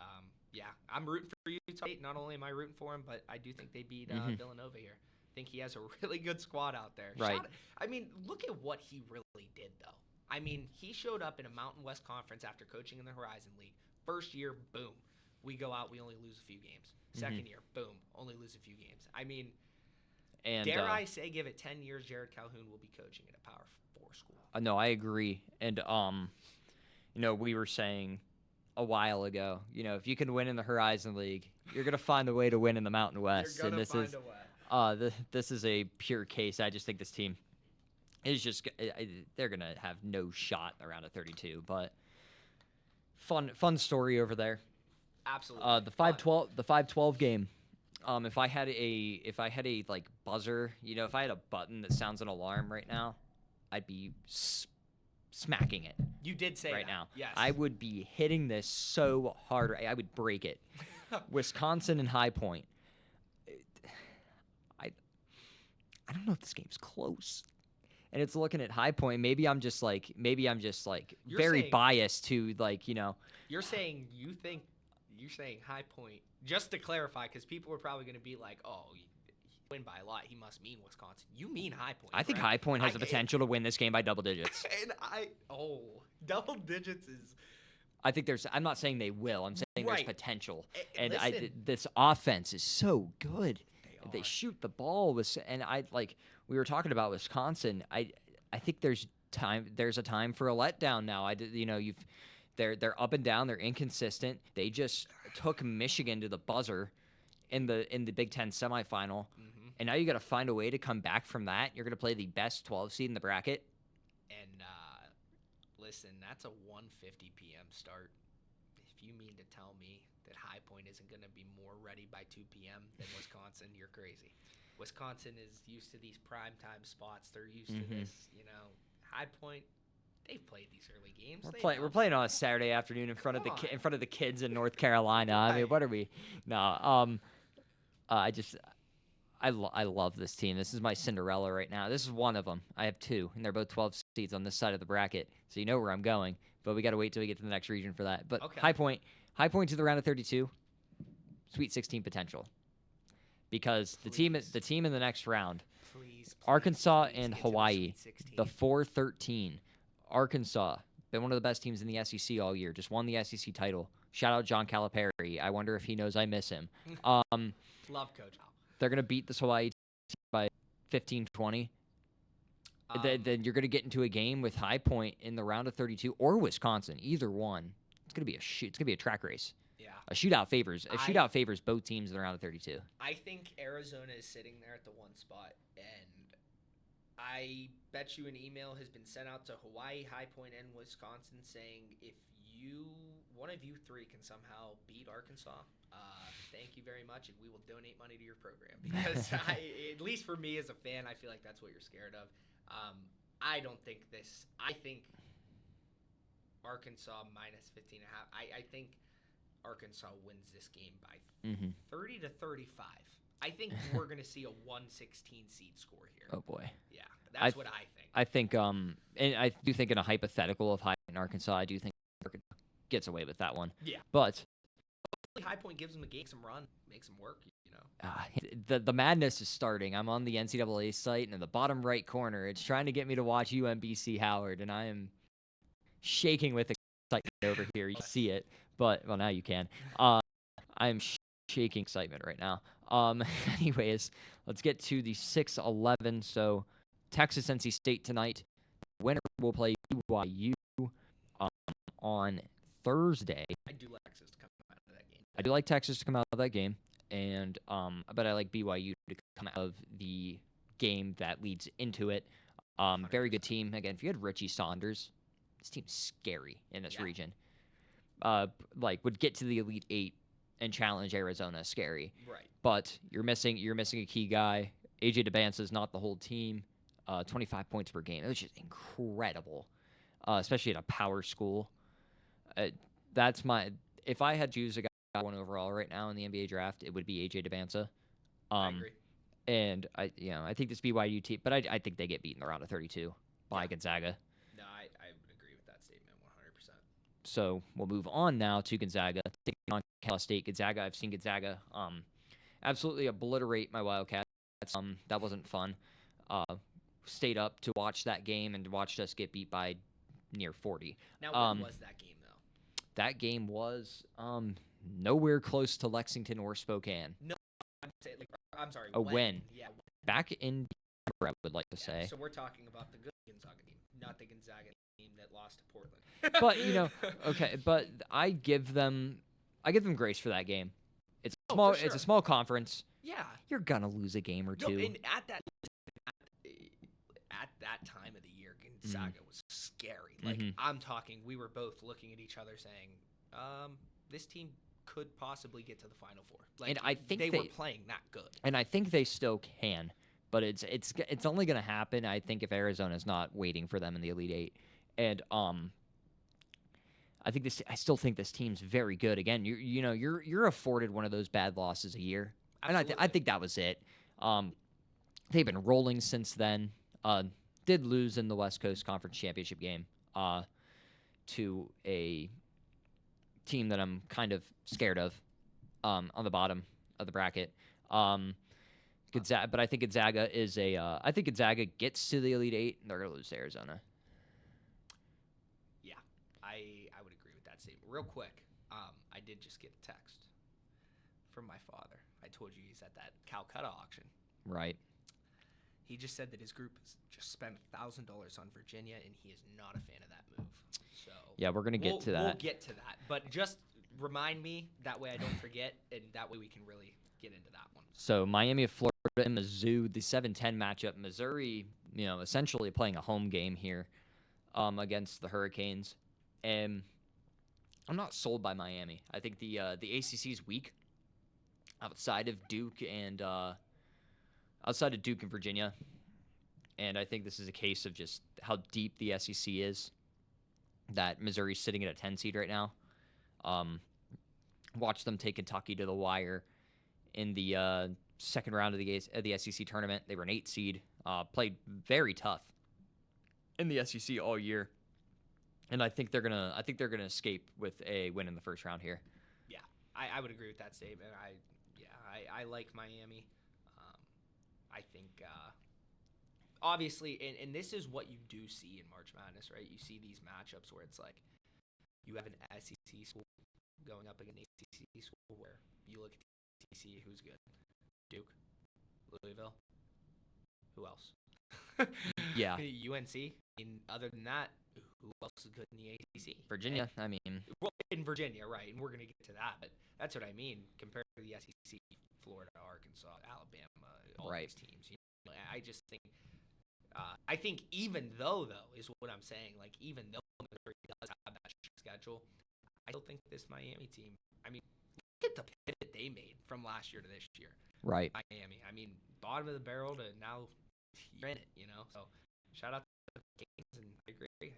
Yeah, I'm rooting for Utah State. Not only am I rooting for him, but I do think they beat Villanova here. I think he has a really good squad out there. Right. I mean, look at what he really did, though. I mean, he showed up in a Mountain West Conference after coaching in the Horizon League. First year, boom. We go out, we only lose a few games. Second year, boom, only lose a few games. I mean, and dare I say, give it 10 years, Jared Calhoun will be coaching at a Power 4 school. No, I agree. And, we were saying a while ago, if you can win in the Horizon League, you're going to find a way to win in the Mountain West. You're going to find a way. This is a pure case. I just think this team is just they're going to have no shot around a 32. But fun story over there. Absolutely. The 5-12 game. If I had a like buzzer, if I had a button that sounds an alarm right now, I'd be smacking it. You did say right that. now. Yes. I would be hitting this so hard. I would break it. Wisconsin and High Point. I don't know if this game's close. And it's looking at High Point. Maybe I'm just like very biased to You're saying High Point. Just to clarify, because people are probably going to be like, "Oh, he win by a lot. He must mean Wisconsin." You mean High Point? I think High Point has the potential to win this game by double digits. And double digits is. I think I'm not saying they will. I'm saying there's potential. And listen, this offense is so good. They shoot the ball we were talking about Wisconsin. I think there's a time for a letdown now. They're up and down. They're inconsistent. They just took Michigan to the buzzer in the Big Ten semifinal, and now you got to find a way to come back from that. You're going to play the best 12 seed in the bracket. And listen, that's a 1:50 p.m. start. If you mean to tell me that High Point isn't going to be more ready by 2 p.m. than Wisconsin, you're crazy. Wisconsin is used to these primetime spots. They're used to this, High Point. They've played these early games. We're playing on a Saturday afternoon in front of the kids in North Carolina. I mean, what are we? No. I love this team. This is my Cinderella right now. This is one of them. I have two, and they're both 12 seeds on this side of the bracket, so you know where I'm going. But we got to wait till we get to the next region for that. But High Point to the round of 32, Sweet 16 potential, because the team in the next round, Arkansas and Hawaii, the 4-13. Arkansas, been one of the best teams in the SEC all year. Just won the SEC title. Shout out John Calipari. I wonder if he knows I miss him. Love Coach. They're going to beat this Hawaii team by 15-20. Then you're going to get into a game with High Point in the round of 32 or Wisconsin. Either one. It's going to be it's going to be a track race. Yeah. A shootout favors both teams in the round of 32. I think Arizona is sitting there at the one spot, and I bet you an email has been sent out to Hawaii, High Point, and Wisconsin saying if one of you three can somehow beat Arkansas, thank you very much, and we will donate money to your program. Because at least for me as a fan, I feel like that's what you're scared of. I don't think this. I think Arkansas minus 15.5. I think Arkansas wins this game by 30-35. I think we're going to see a 116 seed score here. Oh boy. Yeah, that's what I think. I think and I do think in a hypothetical of High Point Arkansas, I do think Arkansas gets away with that one. Yeah. But High Point gives them a game, some run, makes them work, you know. The madness is starting. I'm on the NCAA site, and in the bottom right corner, it's trying to get me to watch UMBC Howard, and I am shaking with excitement over here. You can see it, but well, now you can. I'm shaking excitement right now. Anyways, let's get to the 6-11. So Texas NC State tonight. Winner will play BYU um, on Thursday. I do like Texas to come out of that game. I do like Texas to come out of that game, and but I like BYU to come out of the game that leads into it. Very good team. Again, if you had Richie Saunders, this team's scary in this region. Would get to the Elite Eight and challenge Arizona. Scary, right? But you're missing a key guy. AJ DeBanza is not the whole team. 25 points per game. It was just incredible, especially at a power school. That's my. If I had to choose a guy 1 overall right now in the NBA draft, it would be AJ DeBanza. I agree. And I think this BYU team, but I think they get beat in the round of 32 by Gonzaga. No, I would agree with that statement 100%. So we'll move on now to Gonzaga. Taking on Cal State. Gonzaga. I've seen Gonzaga absolutely obliterate my Wildcats. That wasn't fun. Stayed up to watch that game and watched us get beat by near 40. Now, when was that game though? That game was nowhere close to Lexington or Spokane. No, I'm sorry. A win. Yeah. Back in December, I would like to say. So we're talking about the good Gonzaga team, not the Gonzaga team that lost to Portland. But okay, but I give them grace for that game. It's small. Sure. It's a small conference. Yeah. You're gonna lose a game or two. And at that time of the year, Gonzaga was scary. Like I'm talking, we were both looking at each other saying, this team could possibly get to the Final Four. Like, and I think they were playing that good. And I think they still can, but it's only going to happen, I think, if Arizona's not waiting for them in the Elite Eight. And I still think this team's very good. Again, you're afforded one of those bad losses a year, Absolutely. and I think that was it. They've been rolling since then. Did lose in the West Coast Conference Championship game to a team that I'm kind of scared of on the bottom of the bracket. Gonzaga, but I think Gonzaga is I think Gonzaga gets to the Elite Eight, and they're going to lose to Arizona. Yeah, I would agree with that statement. Real quick, I did just get a text from my father. I told you he's at that Calcutta auction. Right. He just said that his group has just spent $1,000 on Virginia, and he is not a fan of that move. So yeah, we're gonna get to that. We'll get to that, but just remind me that way I don't forget, and that way we can really get into that one. So Miami of Florida and Mizzou, the 7-10 matchup. Missouri, essentially playing a home game here against the Hurricanes, and I'm not sold by Miami. I think the ACC is weak outside of Duke and Virginia. And I think this is a case of just how deep the SEC is, that Missouri's sitting at a 10 seed right now. Watch them take Kentucky to the wire in the second round of the SEC tournament. They were an 8 seed, played very tough in the SEC all year. And I think they're gonna escape with a win in the first round here. Yeah, I would agree with that statement. I like Miami. I think, obviously, and this is what you do see in March Madness, right? You see these matchups where it's like you have an SEC school going up against an ACC school where you look at the ACC, who's good? Duke, Louisville, who else? Yeah. UNC. And other than that, who else is good in the ACC? Virginia, Well, in Virginia, right, and we're going to get to that, but that's what I mean compared to the SEC, Florida, Arkansas, Alabama, all these teams. I just think I think even though is what I'm saying, like even though Missouri does have that schedule, I still think this Miami team, look at the pivot they made from last year to this year. Right. Miami, bottom of the barrel to now you're in it, So shout out to the Kings, and I agree.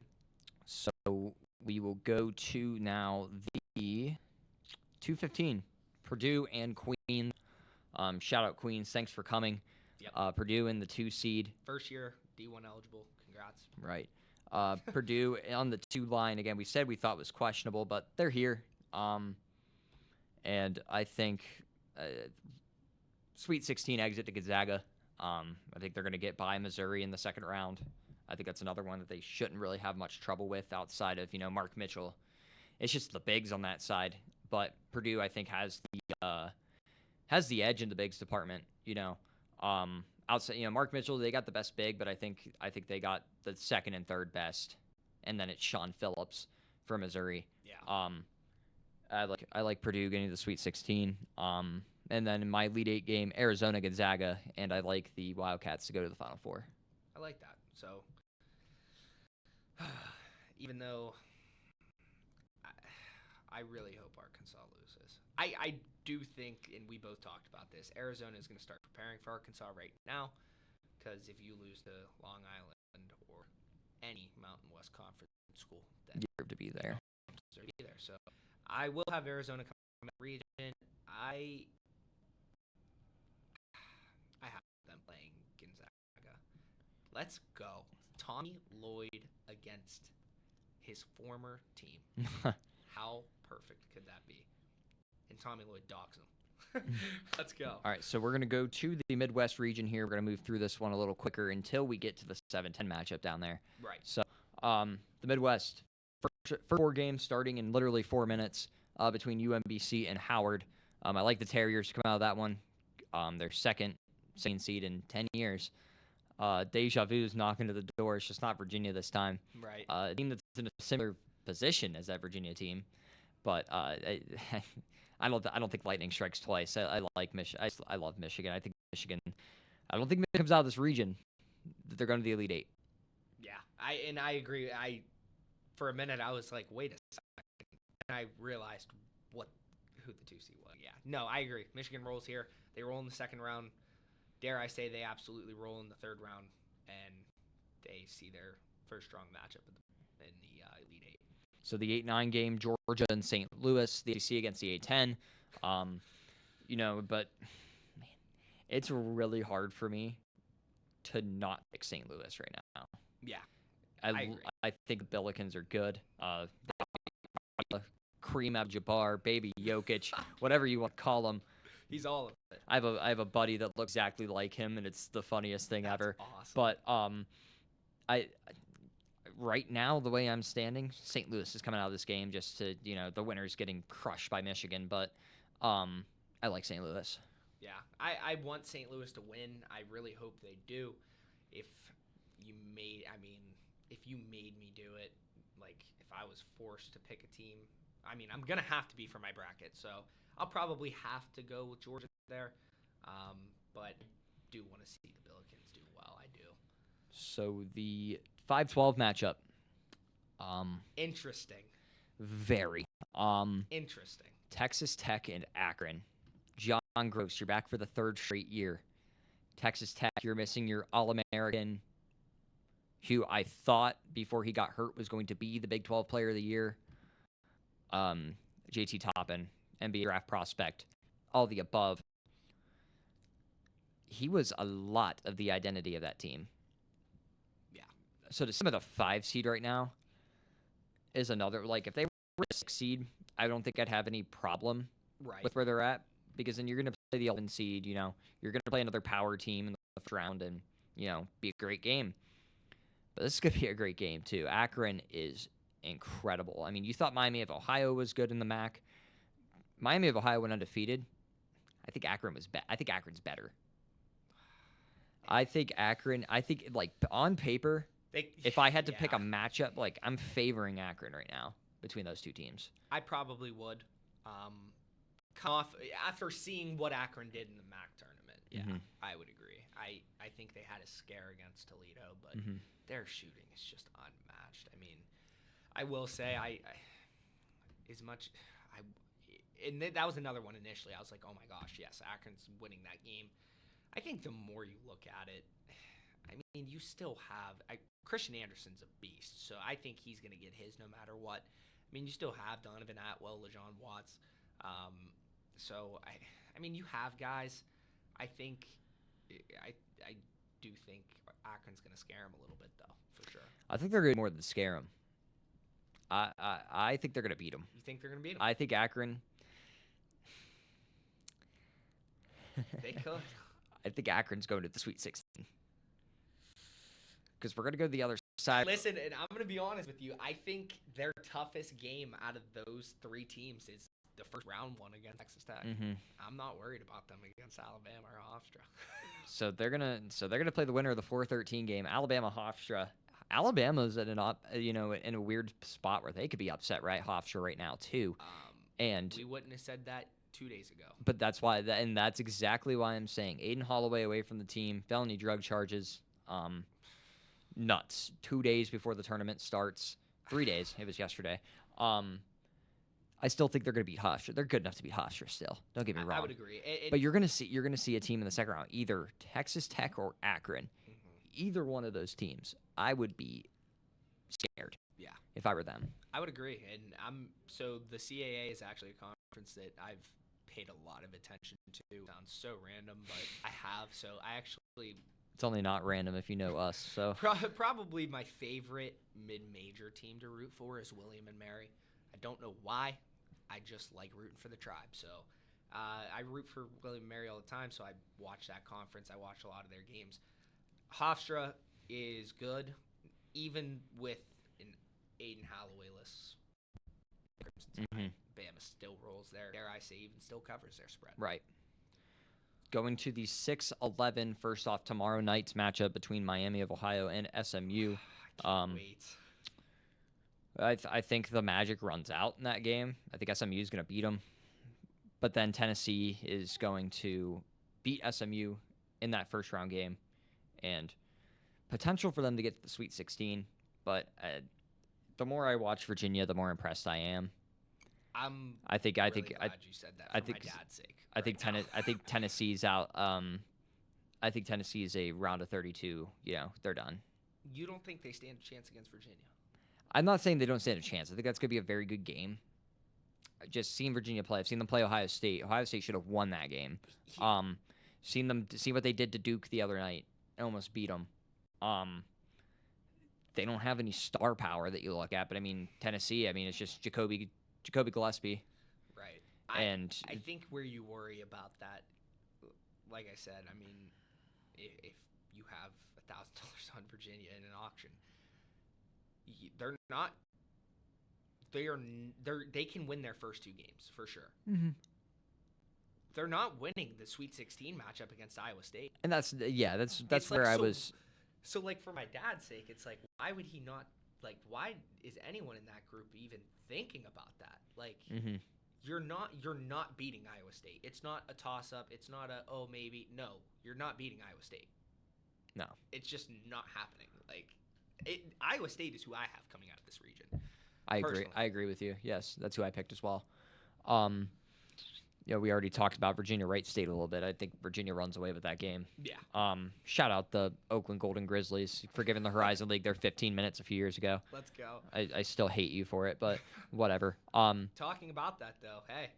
So we will go to now the 2:15, Purdue and Queens. Shout out Queens, thanks for coming. Yep. Purdue in the 2 seed. First year D1 eligible. Congrats. Right. Purdue on the 2 line. Again, we said we thought was questionable, but they're here. And I think Sweet 16 exit to Gonzaga. I think they're going to get by Missouri in the second round. I think that's another one that they shouldn't really have much trouble with outside of, Mark Mitchell. It's just the bigs on that side. But Purdue, I think, has has the edge in the bigs department. Outside, Mark Mitchell, they got the best big, but I think they got the second and third best, and then it's Sean Phillips from Missouri. Yeah. I like Purdue getting to the Sweet 16. And then in my Elite Eight game, Arizona Gonzaga, and I like the Wildcats to go to the Final Four. I like that. So even though I really hope Arkansas loses, I do think, and we both talked about this, Arizona is going to start preparing for Arkansas right now, because if you lose to Long Island or any Mountain West Conference school, then You deserve to be there. deserve to be there. So I will have Arizona come from that region. I have them playing Gonzaga. Let's go. Tommy Lloyd against his former team. How perfect could that be? And Tommy Lloyd dogs him. Let's go. All right, so we're going to go to the Midwest region here. We're going to move through this one a little quicker until we get to the 7-10 matchup down there. Right. So the Midwest, first 4 games starting in literally 4 minutes between UMBC and Howard. I like the Terriers to come out of that one. Their second seed in 10 years. Deja Vu's knocking to the door. It's just not Virginia this time. Right. A team that's in a similar position as that Virginia team, but I don't think lightning strikes twice. I like Michigan. I love Michigan. I think Michigan. I don't think Michigan comes out of this region. They're going to the Elite Eight. Yeah, I agree. For a minute I was like, wait a second, and I realized who the 2 seed was. Yeah, no, I agree. Michigan rolls here. They roll in the second round. Dare I say they absolutely roll in the third round, and they see their first strong matchup in the Elite Eight. So the 8-9 game, Georgia and St. Louis, the ACC against the 8-10. But man, it's really hard for me to not pick St. Louis right now. Yeah, I think the Billikens are good. Kareem Abdul-Jabbar, Baby Jokic, whatever you want to call him. He's all of it. I have a buddy that looks exactly like him, and it's the funniest thing ever. Awesome. But I right now, the way I'm standing, St. Louis is coming out of this game just to, the winner's getting crushed by Michigan. But I like St. Louis. Yeah, I want St. Louis to win. I really hope they do. If you made me do it, like if I was forced to pick a team, I'm going to have to be for my bracket. So I'll probably have to go with Georgia there. But I do want to see the Billikens do well. I do. So the 5-12 matchup. Interesting. Very. Interesting. Texas Tech and Akron. John Gross, you're back for the 3rd straight year. Texas Tech, you're missing your All-American, who I thought before he got hurt was going to be the Big 12 Player of the Year. JT Toppin, NBA draft prospect, all the above. He was a lot of the identity of that team. Yeah. So to some of the 5 seed right now is another, like if they were a 6 seed, I don't think I'd have any problem with where they're at, because then you're going to play the 11 seed, you're going to play another power team in the first round and, be a great game. But this is going to be a great game too. Akron is incredible. You thought Miami of Ohio was good in the MAC. Miami of Ohio went undefeated. I think Akron was I think Akron's better. I think like on paper, if I had to pick a matchup, like I'm favoring Akron right now between those 2 teams. I probably would. Come off after seeing what Akron did in the MAC tournament. Yeah, I would agree. I think they had a scare against Toledo, but their shooting is just unmatched. I will say that was another one initially. I was like, oh my gosh, yes, Akron's winning that game. I think the more you look at it, you still have Christian Anderson's a beast, so I think he's going to get his no matter what. You still have Donovan Atwell, LeJon Watts. So you have guys. I do think Akron's going to scare him a little bit, though, for sure. I think they're going to more than scare him. I think they're going to beat him. You think they're going to beat him? I think Akron. They could. I think Akron's going to the Sweet 16. Because we're going to go to the other side. Listen, and I'm going to be honest with you. I think their toughest game out of those 3 teams is the first round one against Texas Tech. Mm-hmm. I'm not worried about them against Alabama or Hofstra. So they're gonna play the winner of the 4-13 game, Alabama Hofstra. Alabama's in in a weird spot where they could be upset, right? Hofstra right now too, and we wouldn't have said that 2 days ago. But that's why, and that's exactly why I'm saying Aiden Holloway away from the team, felony drug charges, nuts. 2 days before the tournament starts, 3 days. It was yesterday. I still think they're going to beat Hofstra. They're good enough to beat Hofstra still. Don't get me wrong. I would agree. But you're going to see a team in the second round, either Texas Tech or Akron. Mm-hmm. Either one of those teams, I would be scared. Yeah. If I were them. I would agree. And so the CAA is actually a conference that I've paid a lot of attention to. Sounds so random, but I have. So I actually. It's only not random if you know us. So probably my favorite mid-major team to root for is William and Mary. I don't know why. I just like rooting for the tribe. So I root for William and Mary all the time. So I watch that conference. I watch a lot of their games. Hofstra is good, even with an Aiden Holloway-less. Mm-hmm. Bama still rolls there. Dare I say, even still covers their spread. Right. Going to the 6-11 first off tomorrow night's matchup between Miami of Ohio and SMU. I can't wait. I think the magic runs out in that game. I think SMU is going to beat them. But then Tennessee is going to beat SMU in that first round game. And potential for them to get to the Sweet 16. But the more I watch Virginia, the more impressed I am. I think glad you said that for my dad's sake. I think Tennessee's out. I think Tennessee is a round of 32. They're done. You don't think they stand a chance against Virginia? I'm not saying they don't stand a chance. I think that's going to be a very good game. Just seeing Virginia play. I've seen them play Ohio State. Ohio State should have won that game. See what they did to Duke the other night. Almost beat them. They don't have any star power that you look at, but I mean Tennessee. I mean it's just Jacoby Gillespie. Right. I think where you worry about that, like I said, I mean, if you have $1,000 on Virginia in an auction, they can win their first 2 games for sure. Mm-hmm. They're not winning the Sweet 16 matchup against Iowa State. And that's where I was. So like for my dad's sake, it's like why would he not why is anyone in that group even thinking about that? Like mm-hmm. you're not beating Iowa State. It's not a toss up. It's not a maybe. No, you're not beating Iowa State. No. It's just not happening. Iowa State is who I have coming out of this region. I agree. I agree with you. Yes, that's who I picked as well. We already talked about Virginia Wright State a little bit. I think Virginia runs away with that game. Yeah. Shout out the Oakland Golden Grizzlies for giving the Horizon League their 15 minutes a few years ago. Let's go. I still hate you for it, but whatever. Talking about that though, hey,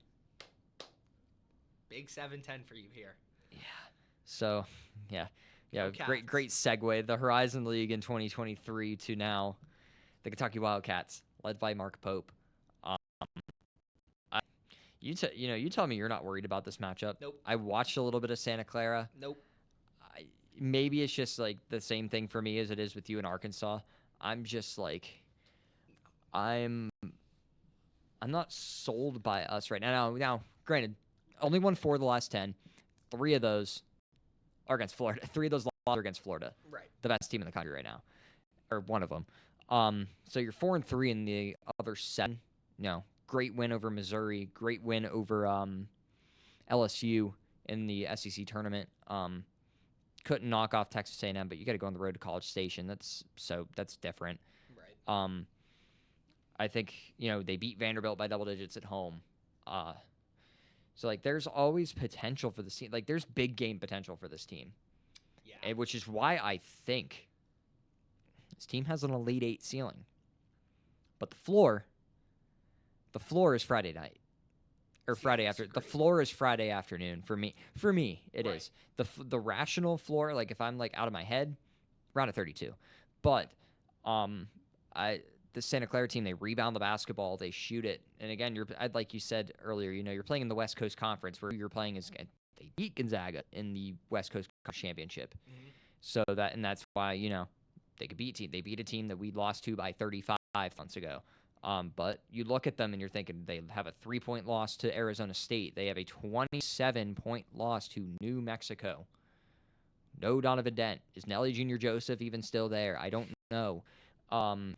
big 7-10 for you here. Yeah. So, yeah. Great segue. The Horizon League in 2023 to now, the Kentucky Wildcats, led by Mark Pope. You tell me you're not worried about this matchup. Nope. I watched a little bit of Santa Clara. Nope. Maybe it's just like the same thing for me as it is with you in Arkansas. I'm just like, I'm not sold by us right now. Now, granted, only won 4 of the last 10. 3 of those are against Florida. 3 of those are against Florida. Right. The best team in the country right now, or one of them. So you're 4-3 in the other 7. Great win over Missouri. Great win over LSU in the SEC tournament. Couldn't knock off Texas A&M, but you got to go on the road to College Station. That's different. Right. I think they beat Vanderbilt by double digits at home. So there's always potential for this team. There's big game potential for this team. Yeah. Which is why I think this team has an Elite 8 ceiling. But the floor is Friday night. Or Friday after. The floor is Friday afternoon for me. For me, it is. The rational floor, if I'm out of my head, round of 32. But the Santa Clara team, they rebound the basketball, they shoot it. And again, like you said earlier, you're playing in the West Coast Conference where you're playing they beat Gonzaga in the West Coast Championship. Mm-hmm. So that's why, they could beat a team. They beat a team that we lost to by 35 months ago. But you look at them and you're thinking they have a 3-point loss to Arizona State. They have a 27-point loss to New Mexico. No Donovan Dent. Is Nelly Jr. Joseph even still there? I don't know. I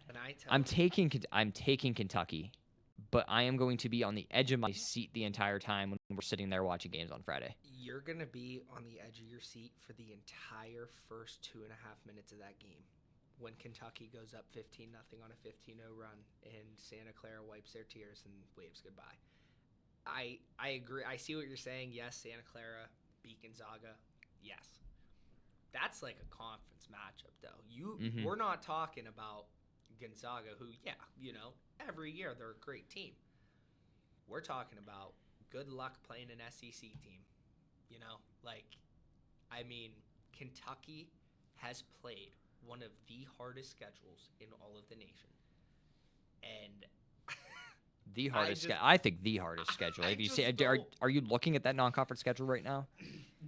And I'm taking Kentucky, but I am going to be on the edge of my seat the entire time when we're sitting there watching games on Friday. You're going to be on the edge of your seat for the entire first 2.5 minutes of that game when Kentucky goes up 15-0 on a 15-0 run and Santa Clara wipes their tears and waves goodbye. I agree. I see what you're saying. Yes, Santa Clara beat Gonzaga. Yes. That's like a conference matchup, though. We're not talking about Gonzaga, who, every year they're a great team. We're talking about good luck playing an SEC team. Kentucky has played one of the hardest schedules in all of the nation. And the hardest I think the hardest schedule. If you say, are you looking at that non-conference schedule right now?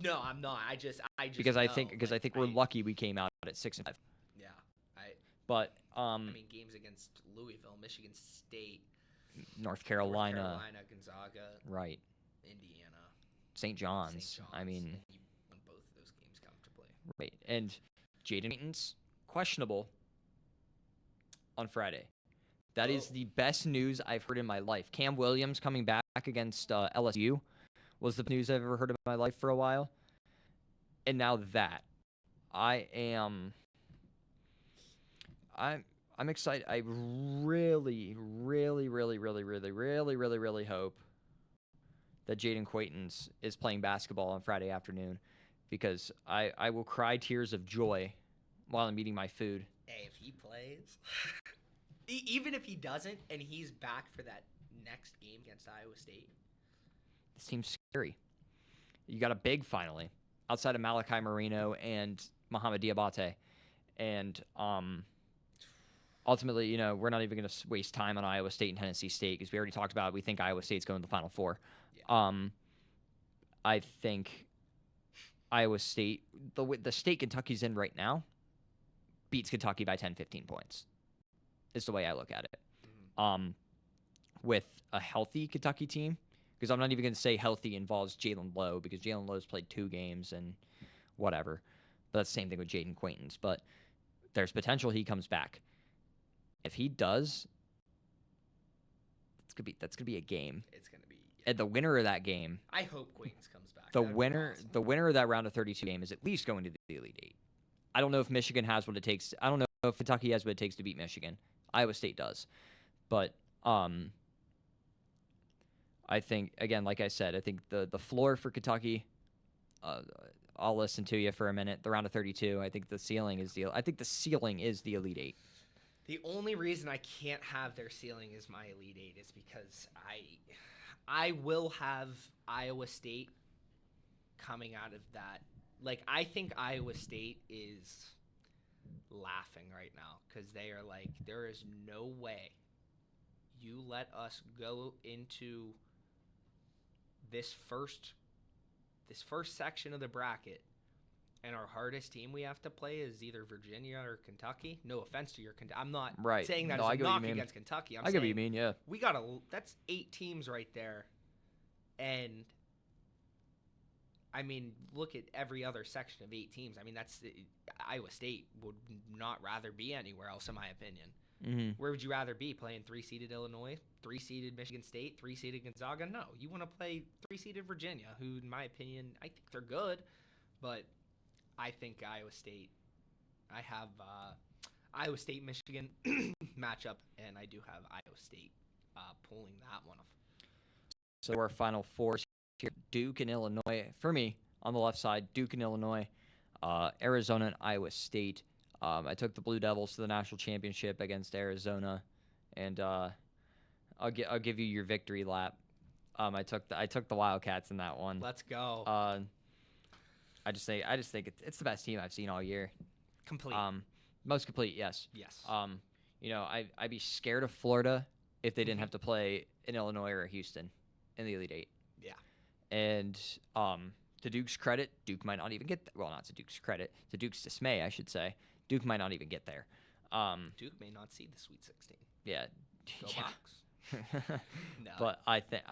No, I'm not. I just because I think we're lucky we came out at 6-5. Yeah, games against Louisville, Michigan State, North Carolina, Gonzaga, right, Indiana, St. John's. I mean, you won both of those games comfortably. Right, and Jaden Payton's questionable on Friday. That is the best news I've heard in my life. Cam Williams coming back against LSU was the news I've ever heard in my life for a while. And now that. I'm excited. I really, really, really, really, really, really, really, really hope that Jaden Quaytons is playing basketball on Friday afternoon, because I will cry tears of joy while I'm eating my food. Hey, if he plays, even if he doesn't, and he's back for that next game against Iowa State. It seems scary. You got a big finally, outside of Malachi Marino and Mohamed Diabate. And ultimately, we're not even going to waste time on Iowa State and Tennessee State, because we already talked about it. We think Iowa State's going to the Final Four. Yeah. I think Iowa State, the state Kentucky's in right now, beats Kentucky by 10, 15 points. Is the way I look at it. Mm-hmm. With a healthy Kentucky team, because I'm not even going to say healthy involves Jalen Lowe, because Jalen Lowe's played 2 games and whatever. But that's the same thing with Jaden Quaytons. But there's potential he comes back. If he does, that's gonna be a game. It's gonna be. And the winner of that game, I hope Quaytons comes back. The winner of that round of 32 game is at least going to the Elite Eight. I don't know if Michigan has what it takes. I don't know if Kentucky has what it takes to beat Michigan. Iowa State does. But I think, again, like I said, I think the floor for Kentucky, I'll listen to you for a minute. The round of 32, I think the ceiling is the Elite Eight. The only reason I can't have their ceiling as my Elite Eight is because I will have Iowa State coming out of that. I think Iowa State is laughing right now, because they are like, there is no way you let us go into this first section of the bracket, and our hardest team we have to play is either Virginia or Kentucky. No offense to your Kentucky. I'm not saying that as a knock against Kentucky. I get what you mean, yeah. That's 8 teams right there. And, look at every other section of 8 teams. That's Iowa State would not rather be anywhere else, in my opinion. Mm-hmm. Where would you rather be? Playing 3-seeded Illinois, 3-seeded Michigan State, 3-seeded Gonzaga? No, you want to play 3-seeded Virginia, who, in my opinion, I think they're good, but I think Iowa State. I have Iowa State Michigan matchup, and I do have Iowa State pulling that one off. So our Final Fours here: Duke and Illinois. For me, on the left side, Duke and Illinois, Arizona and Iowa State. I took the Blue Devils to the national championship against Arizona, and I'll give you your victory lap. I took the Wildcats in that one. Let's go. I just think it's the best team I've seen all year. Complete. Most complete, yes. Yes. I'd be scared of Florida if they didn't have to play in Illinois or Houston in the Elite Eight. Yeah. And to Duke's credit, Duke might not even get there. Well, not to Duke's credit, to Duke's dismay, I should say. Duke might not even get there. Duke may not see the Sweet 16. Yeah. Go Yeah. Bucks. No. But I think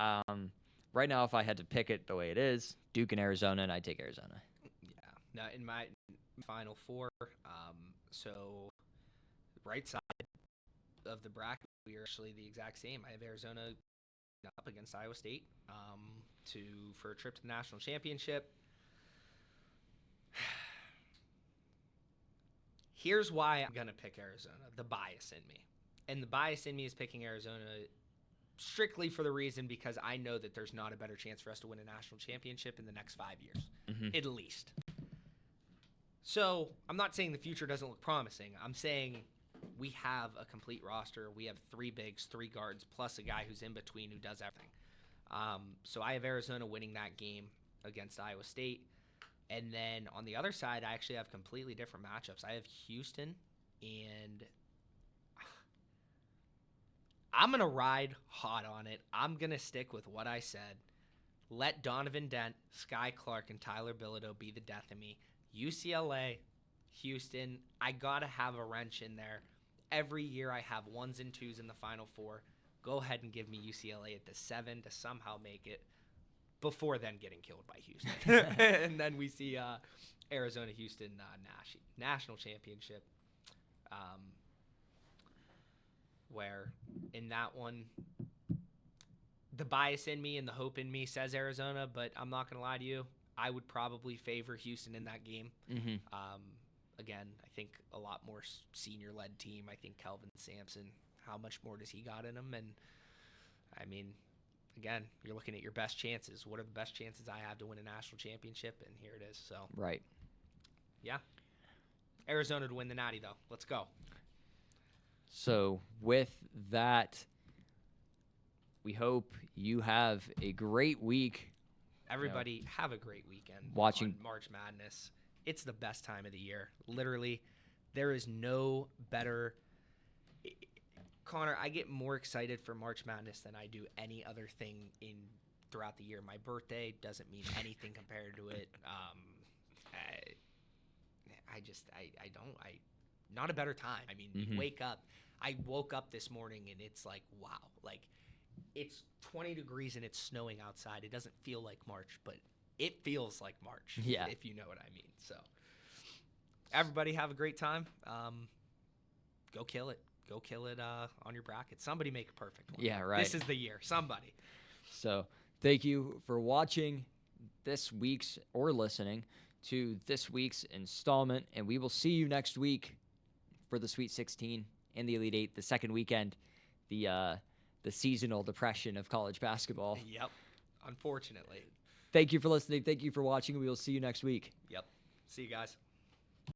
right now, if I had to pick it the way it is, Duke and Arizona, and I'd take Arizona. Yeah. No, in my Final Four, so right side of the bracket, we are actually the exact same. I have Arizona up against Iowa State for a trip to the national championship. Here's why I'm going to pick Arizona, the bias in me. And the bias in me is picking Arizona strictly for the reason because I know that there's not a better chance for us to win a national championship in the next 5 years, at least. So I'm not saying the future doesn't look promising. I'm saying we have a complete roster. We have 3 bigs, 3 guards, plus a guy who's in between who does everything. So I have Arizona winning that game against Iowa State. And then on the other side, I actually have completely different matchups. I have Houston, and I'm going to ride hot on it. I'm going to stick with what I said. Let Donovan Dent, Sky Clark, and Tyler Bilodeau be the death of me. UCLA, Houston, I got to have a wrench in there. Every year I have 1s and 2s in the Final Four. Go ahead and give me UCLA at the 7 to somehow make it before then getting killed by Houston. And then we see Arizona-Houston national championship, where in that one, the bias in me and the hope in me says Arizona, but I'm not going to lie to you. I would probably favor Houston in that game. Again, I think a lot more senior-led team. I think Kelvin Sampson, how much more does he got in him? And, I mean, again, you're looking at your best chances. What are the best chances I have to win a national championship? And here it is. So, Right. Yeah. Arizona to win the Natty, though. Let's go. So with that, we hope you have a great week. Everybody have a great weekend Watching on March Madness. It's the best time of the year. Literally, there is no better. Connor, I get more excited for March Madness than I do any other thing throughout the year. My birthday doesn't mean anything compared to it. Not a better time. I mean, you wake up. I woke up this morning and it's like, wow. Like, it's 20 degrees and it's snowing outside. It doesn't feel like March, but it feels like March. Yeah. If you know what I mean. So, everybody have a great time. Go kill it. Go kill it on your bracket. Somebody make a perfect one. Yeah, right. This is the year. Somebody. So thank you for watching this week's or listening to this week's installment, and we will see you next week for the Sweet 16 and the Elite Eight, the second weekend, the seasonal depression of college basketball. Yep. Unfortunately. Thank you for listening. Thank you for watching. We will see you next week. Yep. See you guys.